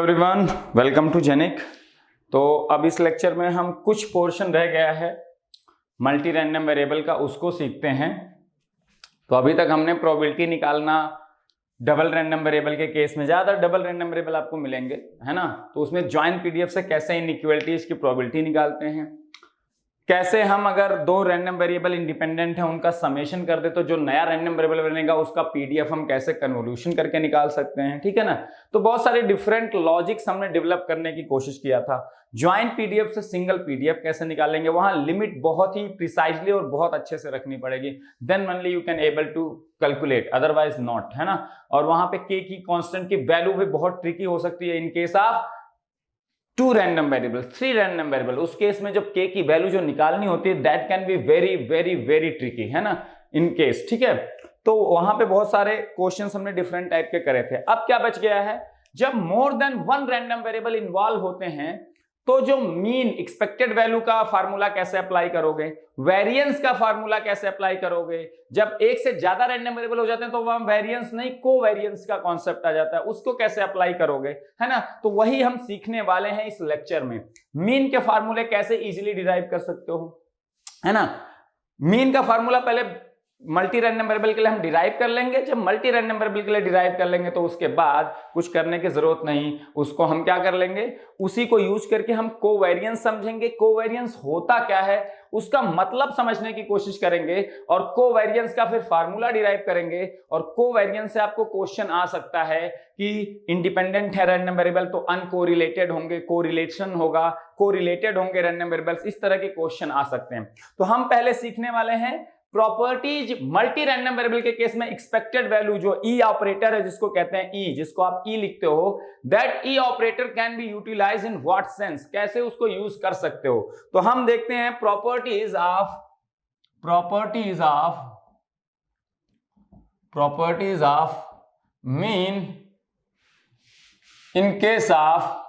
Everyone, welcome to genic. तो अब इस लेक्चर में हम कुछ पोर्शन रह गया है मल्टी रैंडम वेरिएबल का, उसको सीखते हैं। तो अभी तक हमने प्रोबेबिलिटी निकालना डबल रैंडम वेरिएबल के केस में, ज़्यादातर डबल रैंडम वेरिएबल आपको मिलेंगे, है ना। तो उसमें जॉइंट पीडीएफ से कैसे इनइक्वालिटीज की प्रोबेबिलिटी निकालते हैं, कैसे हम अगर दो रैंडम वेरिएबल इंडिपेंडेंट है उनका समेशन कर दे तो जो नया रैंडम वेरिएबल बनेगा उसका पीडीएफ हम कैसे कन्वोल्यूशन करके निकाल सकते हैं, ठीक है ना। तो बहुत सारे डिफरेंट लॉजिक्स हमने डेवलप करने की कोशिश किया था। ज्वाइंट पीडीएफ से सिंगल पीडीएफ कैसे निकालेंगे, वहां लिमिट बहुत ही प्रिसाइजली और बहुत अच्छे से रखनी पड़ेगी, then only you can able to calculate, otherwise not, है ना। और वहां पे के की कांस्टेंट की वैल्यू भी बहुत ट्रिकी हो सकती है in case of two random variable, three random variable. उस केस में जब के की वैल्यू जो निकालनी होती है that can be very very very tricky, है ना, इन केस, ठीक है। तो वहां पे बहुत सारे क्वेश्चंस हमने डिफरेंट टाइप के करे थे। अब क्या बच गया है, जब more than one random variable involve होते हैं तो जो मीन एक्सपेक्टेड वैल्यू का फार्मूला कैसे अप्लाई करोगे, वेरिएंस का फार्मूला कैसे अप्लाई करोगे। जब एक से ज्यादा रैंडम वेरिएबल हो जाते हैं तो वहां वेरिएंस नहीं कोवेरिएंस का कॉन्सेप्ट आ जाता है, उसको कैसे अप्लाई करोगे, है ना। तो वही हम सीखने वाले हैं इस लेक्चर में। मीन के फार्मूले कैसे इजीली डिराइव कर सकते हो, है ना। मीन का फार्मूला पहले मल्टी रैंडम वेरिएबल के लिए हम डिराइव कर लेंगे। जब मल्टी रैंडम वेरिएबल के लिए डिराइव कर लेंगे तो उसके बाद कुछ करने की जरूरत नहीं, उसको हम क्या कर लेंगे, उसी को यूज करके हम कोवेरिएंस समझेंगे। कोवेरिएंस होता क्या है उसका मतलब समझने की कोशिश करेंगे और कोवेरिएंस का फिर फार्मूला डिराइव करेंगे। और कोवेरिएंस से आपको क्वेश्चन आ सकता है कि इंडिपेंडेंट है रैंडम वेरिएबल तो अनकोरिलेटेड होंगे, कोरिलेशन होगा, कोरिलेटेड होंगे रैंडम वेरिएबल्स, इस तरह के क्वेश्चन आ सकते हैं। तो हम पहले सीखने वाले हैं प्रॉपर्टीज मल्टी रैंडम वेरिएबल के केस में एक्सपेक्टेड वैल्यू, जो ई ऑपरेटर है जिसको कहते हैं ई, जिसको आप ई लिखते हो, that E operator can be utilise in what sense, कैसे उसको यूज कर सकते हो। तो हम देखते हैं properties of mean in case of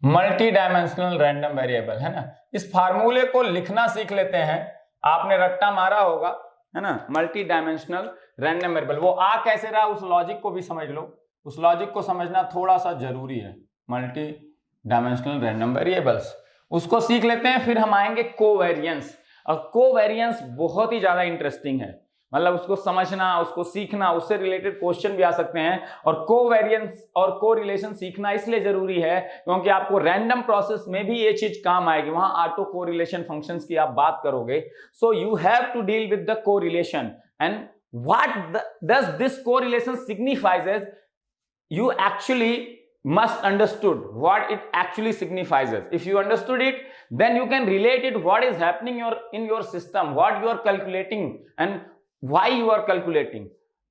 multi dimensional random variable, है ना। इस फार्मूले को लिखना सीख लेते हैं, आपने रट्टा मारा होगा, है ना। मल्टी डायमेंशनल रैंडम वेरिएबल, वो आ कैसे रहा उस लॉजिक को भी समझ लो, उस लॉजिक को समझना थोड़ा सा जरूरी है। मल्टी डायमेंशनल रैंडम वेरिएबल्स, उसको सीख लेते हैं, फिर हम आएंगे कोवेरिएंस। और कोवेरिएंस बहुत ही ज्यादा इंटरेस्टिंग है, मतलब उसको समझना, उसको सीखना, उससे रिलेटेड क्वेश्चन भी आ सकते हैं। और कोवेरिएंस और कोरिलेशन सीखना इसलिए जरूरी है क्योंकि आपको रैंडम प्रोसेस में भी ये चीज काम आएगी, वहां ऑटो कोरिलेशन फंक्शंस की आप बात करोगे। So you have to deal with the correlation and what does this correlation signifies, you actually must understood what it actually signifies. If you understood it, then you can relate it what is happening in your system, what you are calculating and why you are calculating.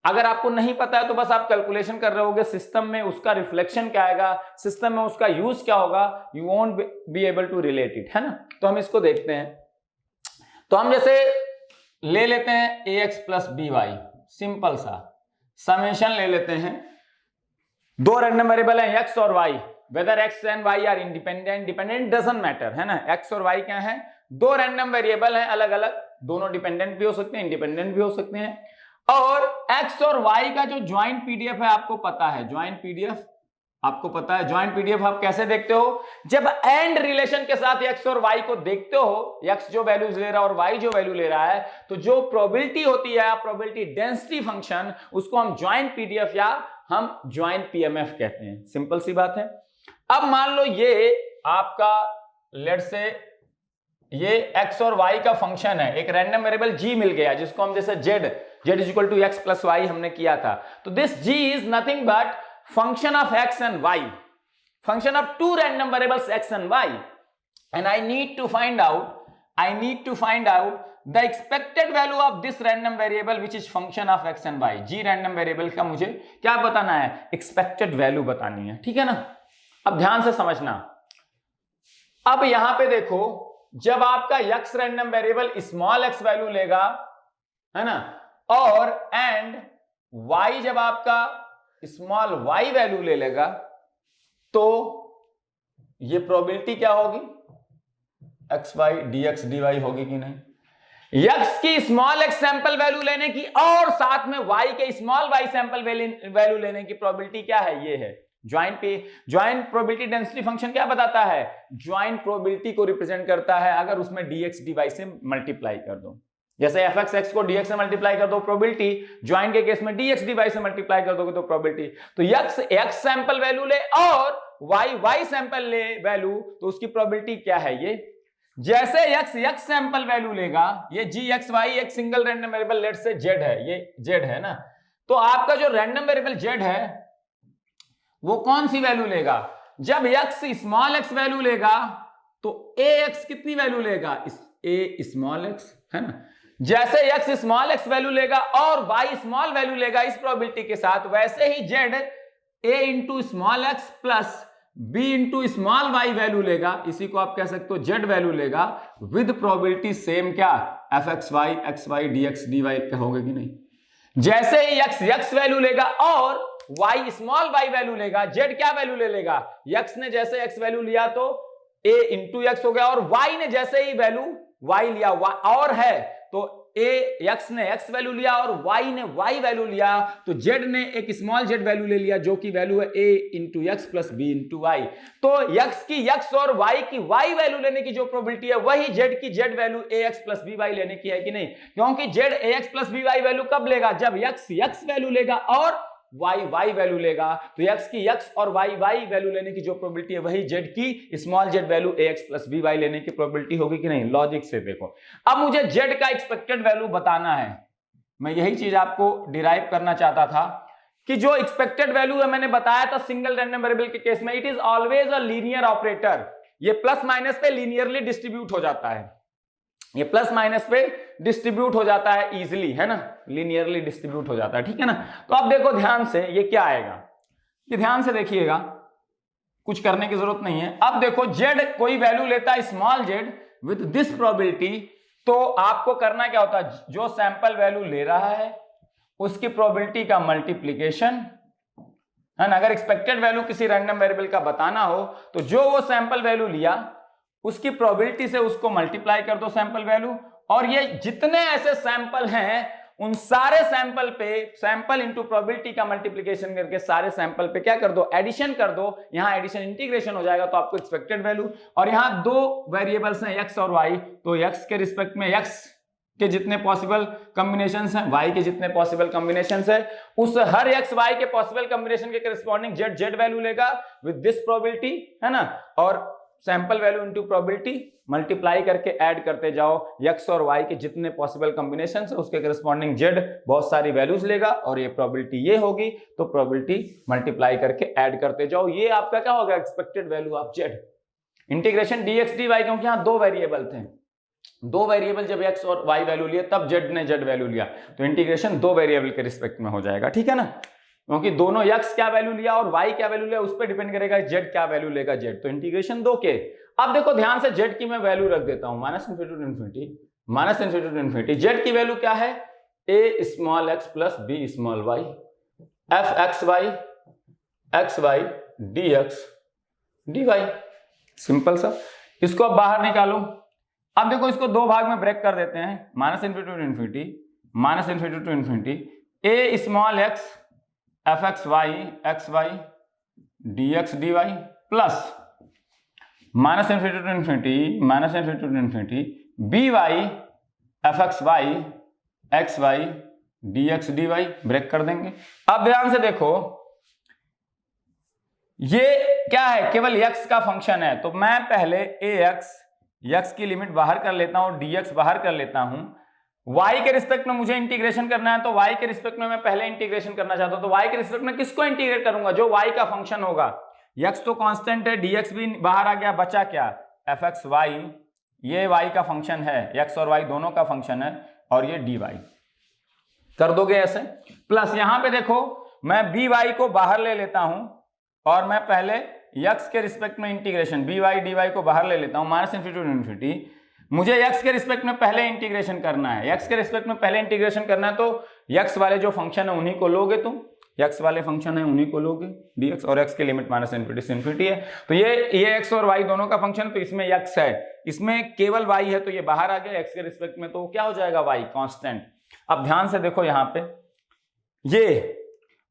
अगर आपको नहीं पता है तो बस आप calculation कर रहे होगे, सिस्टम में उसका रिफ्लेक्शन क्या आएगा, सिस्टम में उसका यूज क्या होगा, you won't be able to relate it, है ना। तो हम इसको देखते हैं। तो हम जैसे ले लेते हैं ax plus b y, simple सा समेशन ले लेते हैं। दो रैंडम वेरिएबल है x और y, whether x and y are independent, dependent doesn't matter, है ना। x और y क्या है, दो रैंडम वेरिएबल हैं अलग अलग, दोनों डिपेंडेंट भी हो सकते हैं इंडिपेंडेंट भी हो सकते हैं। और x और y का जो ज्वाइंट पीडीएफ है आपको पता है, ज्वाइंट पीडीएफ आपको पता है। ज्वाइंट पीडीएफ आप कैसे देखते हो, जब एंड रिलेशन के साथ x और y को देखते हो, x जो वैल्यूज ले रहा है और y जो वैल्यू ले रहा है, तो जो प्रोबेबिलिटी होती है, प्रोबेबिलिटी डेंसिटी फंक्शन, उसको हम ज्वाइंट पीडीएफ या हम ज्वाइंट पीएमएफ कहते हैं। सिंपल सी बात है। अब मान लो ये आपका लेट्स से ये x और y का फंक्शन है, एक रैंडम वेरिएबल g मिल गया जिसको हम जैसे z is equal to x plus y हमने किया था। तो this g is nothing but function of x and y, function of two random variables x and y, and I need to find out the expected value of this random variable which is function of x and y। g random variable का मुझे क्या बताना है, expected value बतानी है, ठीक है ना। अब ध्यान से समझना। अब यहां पे देखो, जब आपका x random variable small x value लेगा, है ना, और एंड y जब आपका स्मॉल y वैल्यू ले लेगा, तो ये प्रोबेबिलिटी क्या होगी, x Y D x D y होगी कि नहीं। x की स्मॉल x सैंपल वैल्यू लेने की और साथ में y के स्मॉल y सैंपल वैल्यू लेने की प्रोबेबिलिटी क्या है, ये है ज्वाइंट प्रोबेबिलिटी डेंसिटी फंक्शन क्या बताता है, ज्वाइंट प्रोबेबिलिटी को रिप्रेजेंट करता है अगर उसमें dx dy से मल्टीप्लाई कर दो। जैसे fx को dx से मल्टीप्लाई कर दो प्रोबेबिलिटी, ज्वाइंट के केस में dx dy से मल्टीप्लाई कर दोगे तो प्रोबेबिलिटी। तो x सैंपल वैल्यू ले और y सैंपल ले वैल्यू, तो उसकी प्रोबेबिलिटी क्या है ये। जैसे x सैंपल वैल्यू लेगा, ये gxy एक सिंगल रैंडम वेरिएबल लेट से z है, ये z है ना, तो आपका जो रैंडम वेरिएबल z है वो कौन सी वैल्यू लेगा, जब x स्मॉल x वैल्यू लेगा तो ax कितनी वैल्यू लेगा, a स्मॉल x है ना। जैसे x स्मॉल x वैल्यू लेगा और y स्मॉल वैल्यू लेगा इस प्रोबेबिलिटी के साथ, वैसे ही z a into small x plus b into small y value लेगा, इसी को आप कह सकते हो z वैल्यू लेगा विद प्रोबेबिलिटी सेम क्या fxy xy dx dy कहोगे कि नहीं। जैसे ही x वैल्यू लेगा और y स्मॉल y वैल्यू लेगा, z क्या वैल्यू ले लेगा, x ने जैसे x वैल्यू लिया तो a इंटू x हो गया, और y ने जैसे ही वैल्यू y लिया और है तो x ने x वैल्यू लिया और y ने y वैल्यू लिया, तो z ने एक स्मॉल z वैल्यू ले लिया जो कि वैल्यू है a into x plus b into y। तो x की x और y की y वैल्यू लेने की जो प्रोबेबिलिटी है वही z की z value ax plus by लेने की है कि नहीं, क्योंकि z ax plus by value कब लेगा, जब x वैल्यू लेगा और y वैल्यू लेगा। तो x की x और y वैल्यू लेने की जो प्रोबेबिलिटी है वही z की small z value ax plus by लेने की प्रोबेबिलिटी होगी कि नहीं। लॉजिक से देखो, अब मुझे z का एक्सपेक्टेड वैल्यू बताना है, मैं यही चीज आपको डिराइव करना चाहता था कि जो एक्सपेक्टेड वैल्यू है मैंने बताया था सिंगल रैंडम वेरिएबल के केस में it is always a linear operator, ये प्लस माइनस पे लीनियरली डिस्ट्रीब्यूट हो जाता है, ये प्लस माइनस पे डिस्ट्रीब्यूट हो जाता है इजीली, है ना, लीनियरली डिस्ट्रीब्यूट हो जाता है, ठीक है ना। तो अब देखो ध्यान से ये क्या आएगा, ये ध्यान से देखिएगा, कुछ करने की जरूरत नहीं है। अब देखो z कोई वैल्यू लेता है small z with this probability, तो आपको करना क्या होता है, जो सैंपल वैल्यू ले रहा है उसकी प्रोबेबिलिटी का मल्टीप्लीकेशन है ना। अगर एक्सपेक्टेड वैल्यू किसी रैंडम वेरिएबल का बताना हो तो जो वो सैंपल वैल्यू लिया उसकी प्रोबेबिलिटी से उसको मल्टीप्लाई कर दो सैंपल वैल्यू, और ये जितने ऐसे सैंपल हैं उन सारे सैंपल पे सैंपल इंटू प्रोबेबिलिटी का मल्टीप्लिकेशन करके सारे सैंपल पे क्या कर दो, एडिशन कर दो, यहां एडिशन इंटीग्रेशन हो जाएगा तो आपको एक्सपेक्टेड वैल्यू। और यहां दो वेरिएबल्स हैं x और y, तो x के रिस्पेक्ट में x के जितने पॉसिबल कॉम्बिनेशंस हैं, y के जितने पॉसिबल कॉम्बिनेशंस है, उस हर x y के पॉसिबल कॉम्बिनेशन के करेस्पॉन्डिंग z वैल्यू लेगा विद दिस प्रोबेबिलिटी, है ना, और sample value into probability multiply करके ऐड करते जाओ, x और y के जितने पॉसिबल कॉम्बिनेशन है उसके करस्पॉन्डिंग z बहुत सारी वैल्यूज लेगा और ये प्रोबेबिलिटी ये होगी, तो प्रोबेबिलिटी मल्टीप्लाई करके ऐड करते जाओ, ये आपका क्या होगा, expected value of z। Integration dx dy, क्योंकि यहाँ दो वेरिएबल थे, दो वेरिएबल जब x और y वैल्यू लिया तब z ने z वैल्यू लिया, तो इंटीग्रेशन दो वेरिएबल के रिस्पेक्ट में हो जाएगा, ठीक है ना, क्योंकि दोनों x क्या वैल्यू लिया और y क्या वैल्यू लिया उस पर डिपेंड करेगा z क्या वैल्यू लेगा z, तो इंटीग्रेशन दो के। अब देखो ध्यान से z की मैं वैल्यू रख देता हूं minus infinity to infinity, z की वैल्यू क्या है, a small x plus b small y, f x y dx dy, simple सा, इसको अब बाहर निकालो। अब देखो इसको दो भाग में ब्रेक कर देते हैं, minus infinity to infinity a small x f x y dx dy plus minus infinity to infinity b y F x y dx dy, break कर देंगे। अब ध्यान से देखो ये क्या है, केवल x का फंक्शन है, तो मैं पहले x की लिमिट बाहर कर लेता हूं, dx बाहर कर लेता हूं, y के रिस्पेक्ट में मुझे इंटीग्रेशन करना है, तो y के रिस्पेक्ट में मैं पहले इंटीग्रेशन करना चाहता हूं, तो y के रिस्पेक्ट में किसको इंटीग्रेट करूंगा, जो y का फंक्शन होगा, x तो कांस्टेंट है, dx भी बाहर आ गया, बचा क्या, fx y, ये y का फंक्शन है, x और y दोनों का फंक्शन है, और ये dy कर दोगे ऐसे। प्लस यहां पे देखो मैं by को बाहर ले लेता हूं और मैं पहले x के रिस्पेक्ट में इंटीग्रेशन by dy को बाहर ले लेता हूं, माइनस इनफिनिटी, मुझे x के रिस्पेक्ट में पहले इंटीग्रेशन करना है, x के रिस्पेक्ट में पहले इंटीग्रेशन करना है, तो x वाले जो फंक्शन है उन्हीं को लोगे तुम, x वाले फंक्शन है उन्हीं को लोगे dx, और x की लिमिट -∞ से इन्फिनिटी है। तो ये x और y दोनों का फंक्शन, तो इसमें x है, इसमें केवल y है, तो ये बाहर आ गया x के रिस्पेक्ट में, तो क्या हो जाएगा y कांस्टेंट। अब ध्यान से देखो यहाँ पे, ये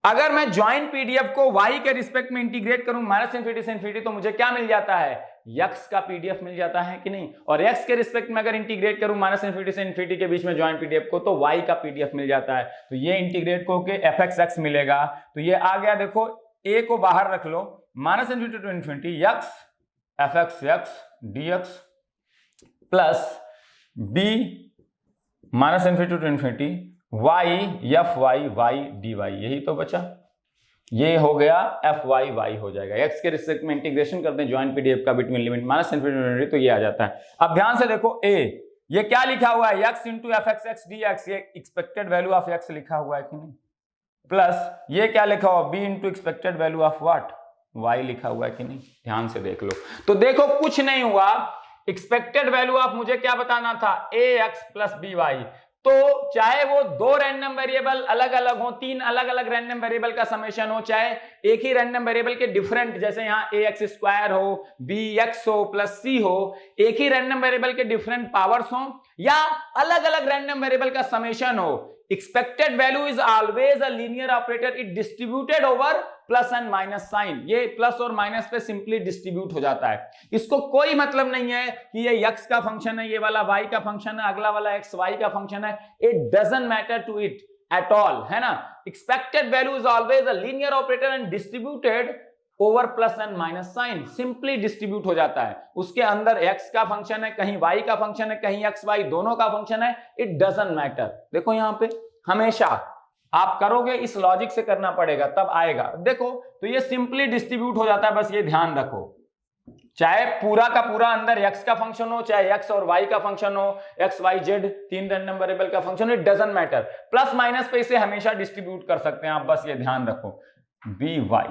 अगर मैं ज्वाइंट पीडीएफ को y के रिस्पेक्ट में इंटीग्रेट करूं -∞ से इन्फिनिटी, तो मुझे क्या मिल जाता है, x का पीडीएफ मिल जाता है कि नहीं। और x के रिस्पेक्ट में अगर इंटीग्रेट करूं -∞ से इन्फिनिटी के बीच में ज्वाइंट पीडीएफ को, तो y का पीडीएफ मिल जाता है। तो ये इंटीग्रेट करके fxx मिलेगा, तो ये आ गया, देखो a को बाहर रख लो, -∞ to infinity x fxx dx plus b -∞ to infinity y fy y dy, यही तो बचा, ये हो गया fy y हो जाएगा। x के रिस्पेक्ट में इंटीग्रेशन करते हैं ज्वाइंट पीडीएफ का बिटवीन लिमिट -∞ तो ये आ जाता है। अब ध्यान से देखो a, ये क्या लिखा हुआ है, x इंटू fxx dx, ये एक्सपेक्टेड वैल्यू ऑफ x लिखा हुआ है कि नहीं, प्लस ये क्या लिखा हुआ, b into expected value of what, y लिखा हुआ है कि नहीं, ध्यान से देख लो। तो देखो कुछ नहीं हुआ, एक्सपेक्टेड वैल्यू ऑफ मुझे क्या बताना था, ax प्लस by, तो चाहे वो दो रैंडम वेरिएबल अलग अलग हो, तीन अलग अलग रैंडम वेरिएबल का समेशन हो, चाहे एक ही रैंडम वेरिएबल के डिफरेंट, जैसे यहाँ ax स्क्वायर हो, bx हो प्लस c हो, एक ही रैंडम वेरिएबल के डिफरेंट पावर्स हो, या अलग अलग रैंडम वेरिएबल का समेशन हो, expected value is always a linear operator, it distributed over plus and minus sign, ये प्लस और माइनस पे सिंपली डिस्ट्रीब्यूट हो जाता है। इसको कोई मतलब नहीं है कि ये x का फंक्शन है, ये वाला y का फंक्शन है, अगला वाला x y का फंक्शन है, it doesn't matter to it at all, है ना। Expected value is always a linear operator and distributed over plus and minus sign, simply distribute हो जाता है। उसके अंदर x का फंक्शन है, कहीं y का फंक्शन है, कहीं x y दोनों का फंक्शन है, इट डजंट मैटर। देखो यहाँ पे हमेशा आप करोगे, इस लॉजिक से करना पड़ेगा तब आएगा। देखो तो ये सिंपली डिस्ट्रीब्यूट हो जाता है, बस ये ध्यान रखो, चाहे पूरा का पूरा अंदर x का फंक्शन हो, चाहे x और y का फंक्शन हो, x y z तीन रैंडम वेरिएबल का फंक्शन हो, it doesn't matter, plus minus पे इसे हमेशा डिस्ट्रीब्यूट कर सकते हैं आप, बस ये ध्यान रखो by।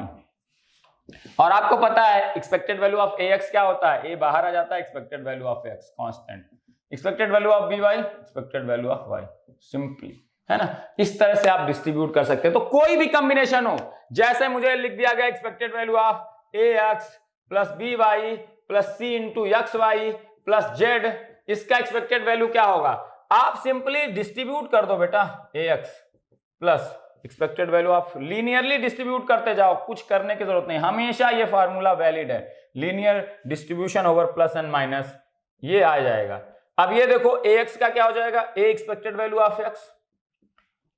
और आपको पता है एक्सपेक्टेड वैल्यू ऑफ ax क्या होता है, a बाहर आ जाता है, expected value of x constant, expected value of by expected value of y, simply, है ना। इस तरह से आप डिस्ट्रीब्यूट कर सकते हैं। तो कोई भी कॉम्बिनेशन हो, जैसे मुझे लिख दिया गया expected value of ax plus by plus c into x y plus z, इसका एक्सपेक्टेड वैल्यू क्या होगा, आप सिंपली डिस्ट्रीब्यूट कर दो बेटा, ax plus expected value of, linearly distribute करते जाओ, कुछ करने की जरूरत नहीं, हमेशा ये फार्मूला वैलिड है, linear distribution over plus and minus, ये आ जाएगा। अब ये देखो ax का क्या हो जाएगा, a expected value of x,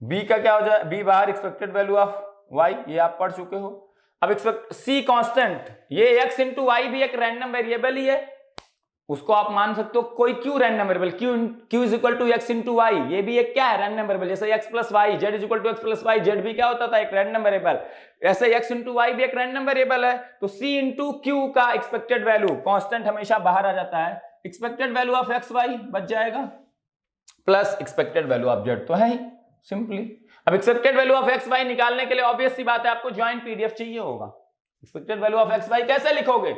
b का क्या हो जाएगा, b बाहर एक्सपेक्टेड वैल्यू ऑफ y, ये आप पढ़ चुके हो। अब एक्सपेक्ट c कांस्टेंट, ये x इंटू वाई भी एक रैंडम वेरिएबल ही है, उसको आप मान सकते हो कोई q random variable, q is equal to x into y, ये भी एक क्या है रैंडम वेरिएबल, जैसे x plus y, z is equal to x plus y, z भी क्या होता था एक रैंडम वेरिएबल, ऐसे x इंटू वाई भी एक रैंडम वेरिएबल है। तो c इंटू q का एक्सपेक्टेड वैल्यू कांस्टेंट हमेशा बाहर आ जाता है, expected value of x y बच जाएगा, plus expected value of z तो है ही सिंपली। अब expected value of x y निकालने के लिए ऑब्वियस सी बात है आपको ज्वाइंट पीडीएफ चाहिए होगा। Expected value of x y कैसे लिखोगे,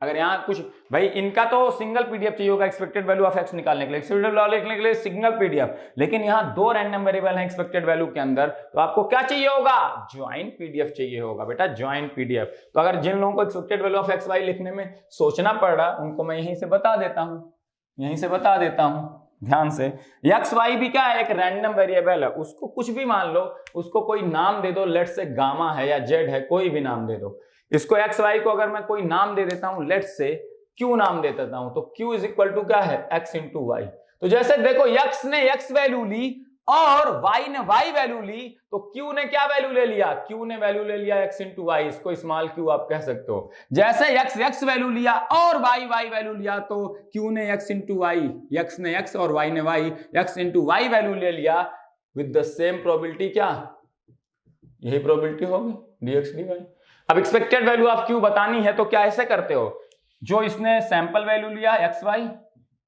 अगर यहां कुछ भाई इनका तो सिंगल पीडीएफ चाहिए होगा एक्सपेक्टेड वैल्यू ऑफ एक्स निकालने के लिए, एक्सपेक्टेड वैल्यू लिखने के लिए सिंगल पीडीएफ, लेकिन यहां दो रैंडम वेरिएबल हैं एक्सपेक्टेड वैल्यू के अंदर, तो आपको क्या चाहिए होगा, ज्वाइंट पीडीएफ चाहिए होगा बेटा, ज्वाइंट पीडीएफ। तो अगर जिन लोगों को expected value of x y लिखने में सोचना पड़ रहा उनको मैं यहीं से बता देता हूं, ध्यान से। एक्स वाई भी क्या है, एक रैंडम वेरिएबल है, उसको कुछ भी मान लो, उसको कोई नाम दे दो, लेट्स से गामा है या जेड है, कोई भी नाम दे दो। इसको एक्स वाई को अगर मैं कोई नाम दे देता हूं, लेट्स से क्यू नाम दे देता हूं, तो क्यू इज इक्वल टू क्या है, एक्स इंटू वाई। तो जैसे देखो एक्स ने एक्स वैल्यू ली और y ने y वैल्यू ली, तो q ने क्या वैल्यू ले लिया, q ने वैल्यू ले लिया x इंटू वाई, इसको स्मॉल q आप कह सकते हो। जैसे x वैल्यू लिया और y वैल्यू लिया, तो q ने x इंटू वाई, x ने x और y ने y, x into y value ले लिया विद द सेम प्रोबेबिलिटी, क्या यही प्रोबेबिलिटी होगी dx dy। अब एक्सपेक्टेड वैल्यू ऑफ q बतानी है तो क्या ऐसे करते हो, जो इसने सैंपल वैल्यू लिया x y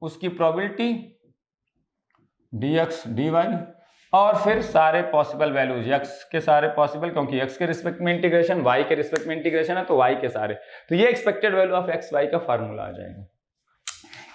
उसकी प्रोबेबिलिटी dx dy और फिर सारे पॉसिबल वैल्यूज x के सारे पॉसिबल, क्योंकि x के रिस्पेक्ट में इंटीग्रेशन, y के रिस्पेक्ट में इंटीग्रेशन है तो y के सारे, तो ये expected value of x y का फार्मूला आ जाएगा।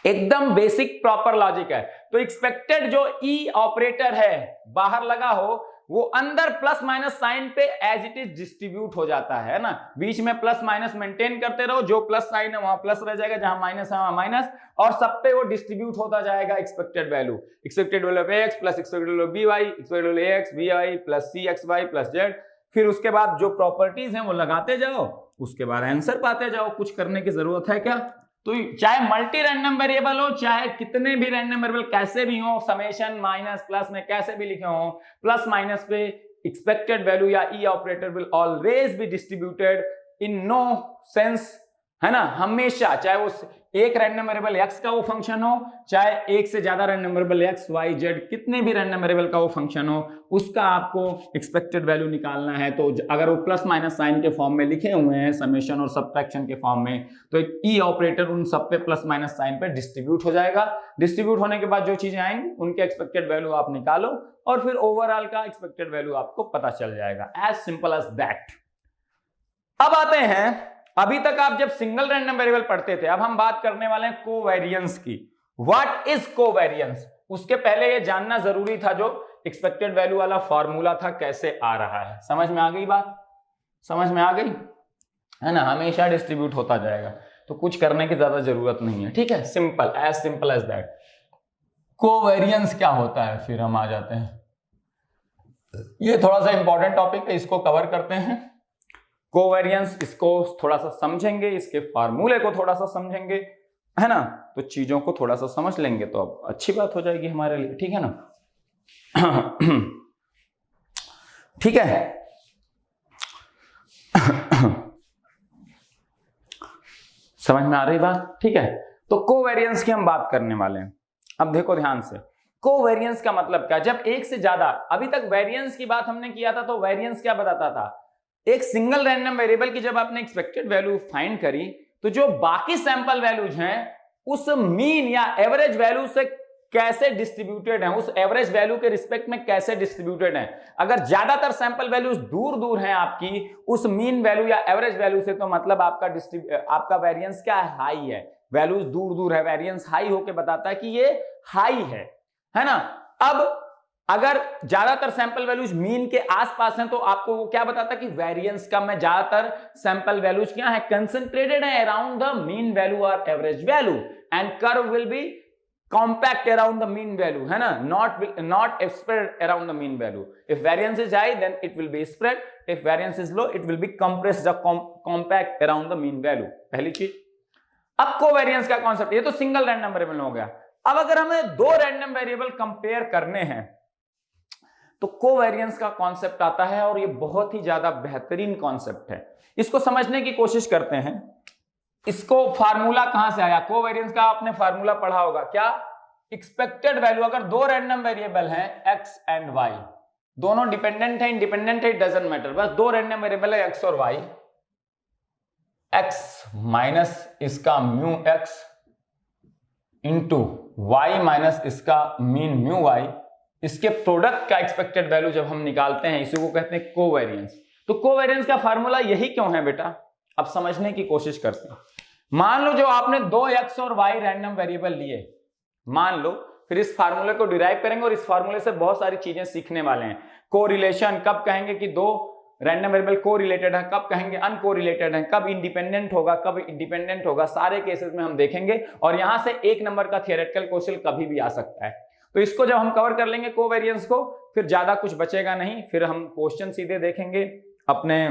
एकदम बेसिक प्रॉपर लॉजिक है। तो एक्सपेक्टेड जो ई ऑपरेटर है बाहर लगा हो, वो अंदर प्लस माइनस साइन पे एज इट इज डिस्ट्रीब्यूट हो जाता है ना, बीच में प्लस माइनस मेंटेन करते रहो, जो प्लस साइन है वहां प्लस रह जाएगा, जहां माइनस है वहां माइनस, और सब पे वो डिस्ट्रीब्यूट होता जाएगा expected value of x plus expected value of b y, expected value x b y plus c x y plus z. फिर उसके बाद जो प्रॉपर्टीज हैं वो लगाते जाओ, उसके बाद आंसर पाते जाओ। कुछ करने की जरूरत है क्या? तो चाहे मल्टी रैंडम वेरिएबल हो, चाहे कितने भी रैंडम वेरिएबल कैसे भी हो, समेशन माइनस प्लस में कैसे भी लिखे हो, प्लस माइनस पे एक्सपेक्टेड वैल्यू या E operator will always be distributed in no sense, है ना, हमेशा, चाहे वो एक रैंडम वेरिएबल एक्स का वो फंक्शन हो, चाहे एक से ज्यादा random variable x y z कितने भी रैंडम वेरिएबल का वो फंक्शन हो, उसका आपको एक्सपेक्टेड वैल्यू निकालना है। तो अगर वो प्लस माइनस साइन के फॉर्म में लिखे हुए हैं, समेशन और सब्ट्रैक्शन के फॉर्म में, तो एक ई ऑपरेटर उन सब पे प्लस माइनस साइन पे डिस्ट्रीब्यूट हो जाएगा। डिस्ट्रीब्यूट होने के बाद जो चीजें आएंगी उनके एक्सपेक्टेड वैल्यू आप निकालो और फिर ओवरऑल का एक्सपेक्टेड वैल्यू आपको पता चल जाएगा। As simple as that. अब आते हैं, अभी तक आप जब सिंगल रैंडम वेरिएबल पढ़ते थे, अब हम बात करने वाले हैं कोवेरिएंस की। What is covariance? उसके पहले ये जानना जरूरी था जो एक्सपेक्टेड वैल्यू वाला फॉर्मूला था कैसे आ रहा है। समझ में आ गई बात? समझ में आ गई है ना? हमेशा डिस्ट्रीब्यूट होता जाएगा, तो कुछ करने की ज्यादा जरूरत नहीं है, ठीक है, सिंपल एज दैट। कोवेरिएंस क्या होता है, फिर हम आ जाते हैं। ये थोड़ा सा इंपॉर्टेंट टॉपिक है, इसको कवर करते हैं। कोवेरिएंस, इसको थोड़ा सा समझेंगे, इसके फार्मूले को थोड़ा सा समझेंगे, है ना, तो चीजों को थोड़ा सा समझ लेंगे तो अब अच्छी बात हो जाएगी हमारे लिए, ठीक है ना। ठीक है। समझ में आ रही बात? ठीक है, तो कोवेरिएंस की हम बात करने वाले हैं। अब देखो ध्यान से, कोवेरिएंस का मतलब क्या? जब एक से ज्यादा, अभी तक वेरिएंस की बात हमने किया था, तो वेरिएंस क्या बताता था? एक सिंगल रैंडम वेरिएबल की जब आपने एक्सपेक्टेड वैल्यू फाइंड करी, तो जो बाकी सैंपल वैल्यूज हैं उस मीन या एवरेज वैल्यू से कैसे डिस्ट्रीब्यूटेड हैं, उस एवरेज वैल्यू के रिस्पेक्ट में कैसे डिस्ट्रीब्यूटेड हैं। अगर ज्यादातर सैंपल वैल्यूज दूर दूर हैं आपकी उस मीन वैल्यू या एवरेज वैल्यू से, तो मतलब आपका वेरिएंस क्या है? हाई है। वैल्यूज दूर दूर है, वेरिएंस हाई होके बताता है कि ये हाई है ना। अब अगर ज्यादातर सैंपल वैल्यूज मीन के आसपास हैं, तो आपको वो क्या बताता है कि वेरिएंस कम है। ज्यादातर सैंपल वैल्यूज क्या है? कंसंट्रेटेड है अराउंड द मीन वैल्यू और average value, and curve will be compact around the mean value, है ना, not spread around the mean value. If variance is high then it will be spread, if variance is low it will be compressed compact around the mean value. पहली चीज। अब covariance का concept, ये तो single random variable हो गया। अब अगर हमें दो रैंडम वेरिएबल कंपेयर करने हैं, तो कोवेरिएंस का कॉन्सेप्ट आता है, और ये बहुत ही ज्यादा बेहतरीन कॉन्सेप्ट है। इसको समझने की कोशिश करते हैं। इसको फार्मूला कहां से आया? कोवेरिएंस का आपने फार्मूला पढ़ा होगा क्या? एक्सपेक्टेड वैल्यू, अगर दो रैंडम वेरिएबल हैं x एंड y, दोनों डिपेंडेंट है इंडिपेंडेंट है, डजंट मैटर, बस दो रैंडम वेरिएबल है x और y, x माइनस इसका mu x into y minus इसका मीन म्यू y, इसके प्रोडक्ट का एक्सपेक्टेड वैल्यू जब हम निकालते हैं, इसी को कहते हैं कोवेरिएंस। तो कोवेरिएंस का फार्मूला यही क्यों है बेटा? अब समझने की कोशिश करते हैं। मान लो जो आपने दो x और y रैंडम वेरिएबल लिए, मान लो, फिर इस फार्मूले को डिराइव करेंगे और इस फार्मूले से बहुत सारी चीजें सीखने वाले हैं। कोरिलेशन, कब कहेंगे कि दो रैंडम वेरिएबल कोरिलेटेड है, कब कहेंगे अनकोरिलेटेड है, कब इंडिपेंडेंट होगा, कब इंडिपेंडेंट होगा, सारे केसेस में हम देखेंगे। और यहां से एक नंबर का थियोरेटिकल क्वेश्चन कभी भी आ सकता है। तो इसको जब हम कवर कर लेंगे कोवेरिएंस को, फिर ज्यादा कुछ बचेगा नहीं, फिर हम क्वेश्चन सीधे देखेंगे अपने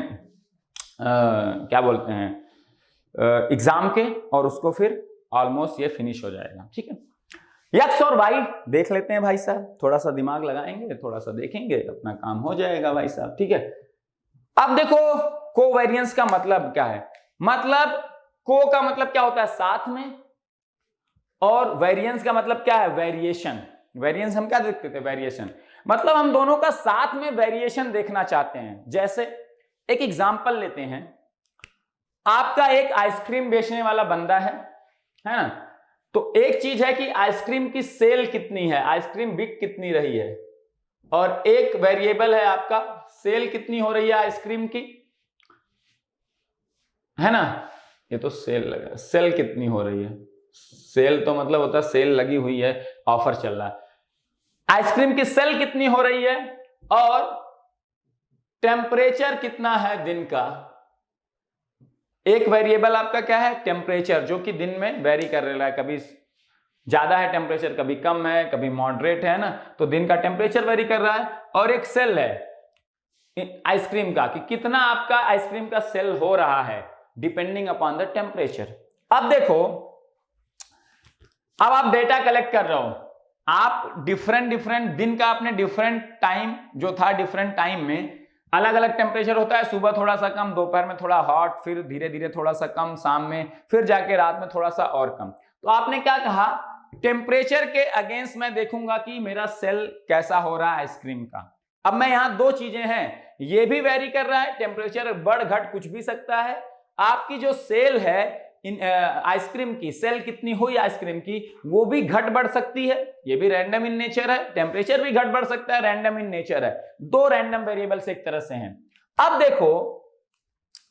क्या बोलते हैं एग्जाम के, और उसको फिर ऑलमोस्ट ये फिनिश हो जाएगा, ठीक है। एक्स और वाई देख लेते हैं भाई साहब, थोड़ा सा दिमाग लगाएंगे, थोड़ा सा देखेंगे, अपना काम हो जाएगा भाई साहब, ठीक है। अब देखो कोवेरिएंस का मतलब क्या है? मतलब को का मतलब क्या होता है? साथ में, और वेरिएंस का मतलब क्या है? वेरिएशन। वेरिएंस हम क्या देखते थे? वेरिएशन। मतलब हम दोनों का साथ में वेरिएशन देखना चाहते हैं। जैसे एक एग्जांपल लेते हैं, आपका एक आइसक्रीम बेचने वाला बंदा है ना, तो एक चीज है कि आइसक्रीम की सेल कितनी है, आइसक्रीम बिक कितनी रही है, और एक वेरिएबल है आपका सेल कितनी हो रही है आइसक्रीम की, है ना। ये तो सेल लगा, सेल कितनी हो रही है, सेल तो मतलब होता है सेल लगी हुई है, ऑफर चल रहा है। आइसक्रीम की सेल कितनी हो रही है और टेम्परेचर कितना है दिन का, एक वेरिएबल आपका क्या है टेम्परेचर, जो कि दिन में वेरी कर रहा है, कभी ज्यादा है टेम्परेचर, कभी कम है, कभी मॉडरेट है ना, तो दिन का टेम्परेचर वेरी कर रहा है। और एक सेल है आइसक्रीम का कि कितना आपका आइसक्रीम का सेल हो रहा है डिपेंडिंग अपॉन द टेम्परेचर। अब देखो, अब आप डेटा कलेक्ट कर रहे हो, आप डिफरेंट दिन का आपने डिफरेंट टाइम जो था, डिफरेंट टाइम में अलग अलग टेम्परेचर होता है, सुबह थोड़ा सा कम, दोपहर में थोड़ा हॉट, फिर धीरे धीरे थोड़ा सा कम शाम में, फिर जाके रात में थोड़ा सा और कम। तो आपने क्या कहा, टेम्परेचर के अगेंस्ट मैं देखूंगा कि मेरा सेल कैसा हो रहा है आइसक्रीम का। अब मैं यहां दो चीजें हैं, ये भी वेरी कर रहा है, टेम्परेचर बढ़ घट कुछ भी सकता है, आपकी जो सेल है आइसक्रीम की, सेल कितनी हुई आइसक्रीम की, वो भी घट बढ़ सकती है, ये भी रैंडम इन नेचर है, टेम्परेचर भी घट बढ़ सकता है, रैंडम इन नेचर है, दो रैंडम वेरिएबल्स एक तरह से हैं। अब देखो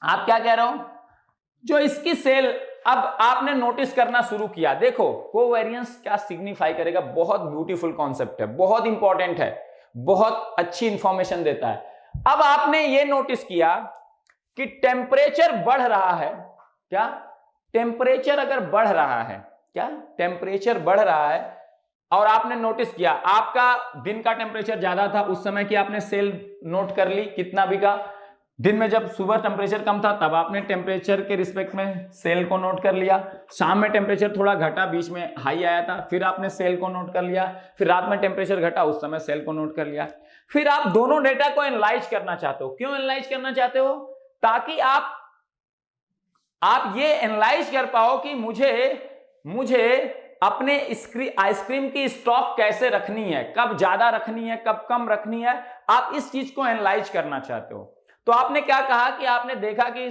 आप क्या कह रहे हो, जो इसकी सेल, अब आपने नोटिस करना शुरू किया, देखो कोवेरियंस क्या सिग्निफाई करेगा, बहुत ब्यूटीफुल कॉन्सेप्ट है, बहुत इंपॉर्टेंट है, बहुत अच्छी इंफॉर्मेशन देता है। अब आपने ये नोटिस किया कि टेम्परेचर बढ़ रहा है, क्या टेम्परेचर अगर बढ़ रहा है, क्या टेम्परेचर बढ़ रहा है, और आपने नोटिस किया आपका दिन का टेम्परेचर ज्यादा था उस समय की, आपने सेल नोट कर ली कितना भी का, दिन में जब सुबह टेम्परेचर कम था तब आपने टेम्परेचर के रिस्पेक्ट में सेल को नोट कर लिया, शाम में टेम्परेचर थोड़ा घटा, बीच में हाई आया था, फिर आपने सेल को नोट कर लिया, फिर रात में टेम्परेचर घटा, उस समय सेल को नोट कर लिया। फिर आप दोनों डेटा को एनालाइज करना चाहते हो, क्यों एनालाइज करना चाहते हो, ताकि आप ये एनालाइज कर पाओ कि मुझे अपने आइसक्रीम की स्टॉक कैसे रखनी है, कब ज्यादा रखनी है, कब कम रखनी है, आप इस चीज को एनालाइज करना चाहते हो। तो आपने क्या कहा कि आपने देखा कि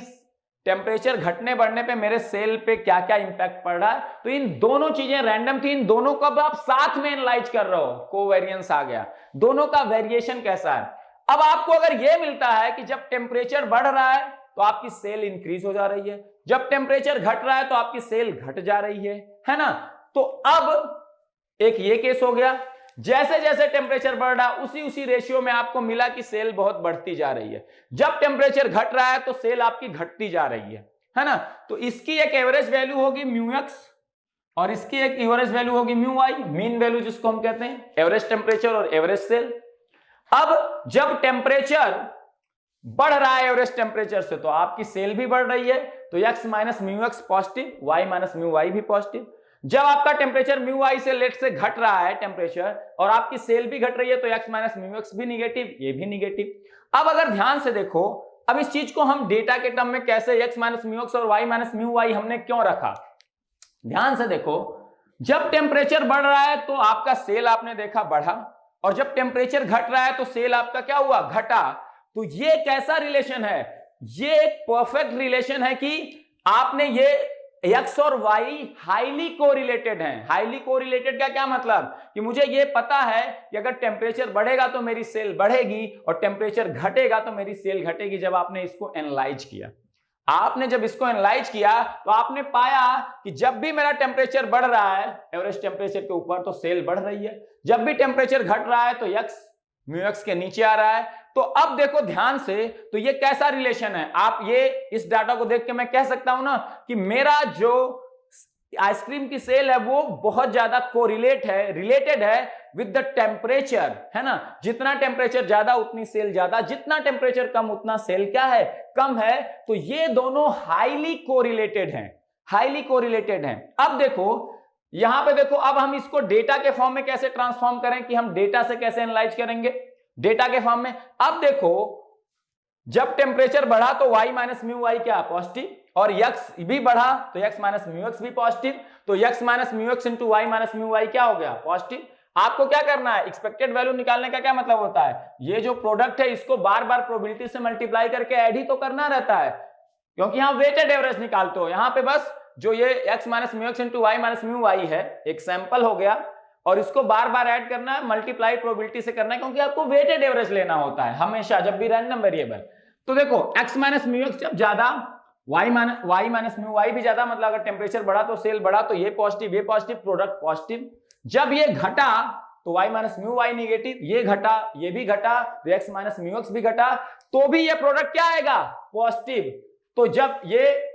टेम्परेचर घटने बढ़ने पे मेरे सेल पे क्या क्या इंपैक्ट पड़ रहा है, तो इन दोनों चीजें रैंडम थी, इन दोनों को आप साथ में एनालाइज कर रहे हो, कोवेरियंस आ गया, दोनों का वेरिएशन कैसा है। अब आपको अगर यह मिलता है कि जब टेम्परेचर बढ़ रहा है तो आपकी सेल इंक्रीज हो जा रही है, जब टेम्परेचर घट रहा है तो आपकी सेल घट जा रही है ना, तो अब एक ये केस हो गया, जैसे जैसे टेम्परेचर बढ़ रहा है उसी रेशियो में आपको मिला कि सेल बहुत बढ़ती जा रही है, जब टेम्परेचर घट रहा है तो सेल आपकी घटती जा रही है ना। तो इसकी एक एवरेज वैल्यू होगी म्यू एक्स और इसकी एक एवरेज वैल्यू होगी म्यू वाई, मीन वैल्यू जिसको हम कहते हैं, एवरेज टेम्परेचर और एवरेज सेल। अब जब टेम्परेचर बढ़ रहा है एवरेज टेम्परेचर से तो आपकी सेल भी बढ़ रही है, तो x minus mu x positive, y minus mu y भी पॉजिटिव। जब आपका टेम्परेचर म्यू वाई से लेट से घट रहा है टेम्परेचर और आपकी सेल भी घट रही है तो x माइनस म्यू एक्स भी निगेटिव, ये भी निगेटिव। अब अगर ध्यान से देखो, अब इस चीज को हम डेटा के टर्म में कैसे x माइनस म्यू एक्स और y माइनस म्यू वाई हमने क्यों रखा, ध्यान से देखो, जब टेम्परेचर बढ़ रहा है तो आपका सेल आपने देखा बढ़ा, और जब टेम्परेचर घट रहा है तो सेल आपका क्या हुआ, घटा। तो ये कैसा रिलेशन है, ये एक परफेक्ट रिलेशन है कि आपने ये x और y हाईली कोरिलेटेड हैं। हाईली कोरिलेटेड का क्या मतलब, कि मुझे ये पता है कि अगर टेम्परेचर बढ़ेगा तो मेरी सेल बढ़ेगी और टेम्परेचर घटेगा तो मेरी सेल घटेगी। जब आपने इसको एनालाइज किया, आपने जब इसको एनालाइज किया तो आपने पाया कि जब भी मेरा टेम्परेचर बढ़ रहा है एवरेज टेम्परेचर के ऊपर तो सेल बढ़ रही है, जब भी टेम्परेचर घट रहा है तो x म्यू एक्स के नीचे आ रहा है। तो अब देखो ध्यान से, तो ये कैसा रिलेशन है, आप ये इस डाटा को देख के मैं कह सकता हूं ना कि मेरा जो आइसक्रीम की सेल है वो बहुत ज्यादा कोरिलेट है, रिलेटेड है विद द टेम्परेचर, है ना। जितना टेम्परेचर ज्यादा उतनी सेल ज्यादा, जितना टेम्परेचर कम उतना सेल क्या है, कम है। तो ये दोनों हाईली कोरिलेटेड हैं, हाईली कोरिलेटेड हैं। अब देखो यहां पे देखो, अब हम इसको डेटा के फॉर्म में कैसे ट्रांसफॉर्म करें, कि हम डेटा से कैसे एनालाइज करेंगे डेटा के फॉर्म में। अब देखो जब टेम्परेचर बढ़ा तो y माइनस म्यू वाई क्या पॉजिटिव, और x भी बढ़ा तो x माइनस म्यू एक्स भी पॉजिटिव, तो x minus mu x into y minus mu y क्या हो गया पॉजिटिव। आपको क्या करना है, एक्सपेक्टेड वैल्यू निकालने का क्या मतलब होता है, ये जो प्रोडक्ट है इसको बार बार प्रोबेबिलिटी से मल्टीप्लाई करके ऐड ही तो करना रहता है, क्योंकि यहां वेटेड एवरेज निकालते हो। यहां पे बस जो ये x minus mu x into y minus mu y है एक सैंपल हो गया, और इसको बार बार ऐड करना है, मल्टीप्लाई प्रोबेबिलिटी से करना है, क्योंकि आपको वेटेड एवरेज लेना होता है हमेशा जब भी रैंडम वेरिएबल। तो देखो x माइनस म्यू एक्स जब ज्यादा, y माइनस म्यू वाई भी ज्यादा, मतलब अगर टेम्परेचर बढ़ा तो सेल बढ़ा, तो ये पॉजिटिव प्रोडक्ट पॉजिटिव। जब ये घटा तो y minus mu y negative, ये घटा ये भी घटा तो x माइनस म्यू एक्स भी घटा, तो भी ये प्रोडक्ट क्या आएगा? पॉजिटिव। तो जब ये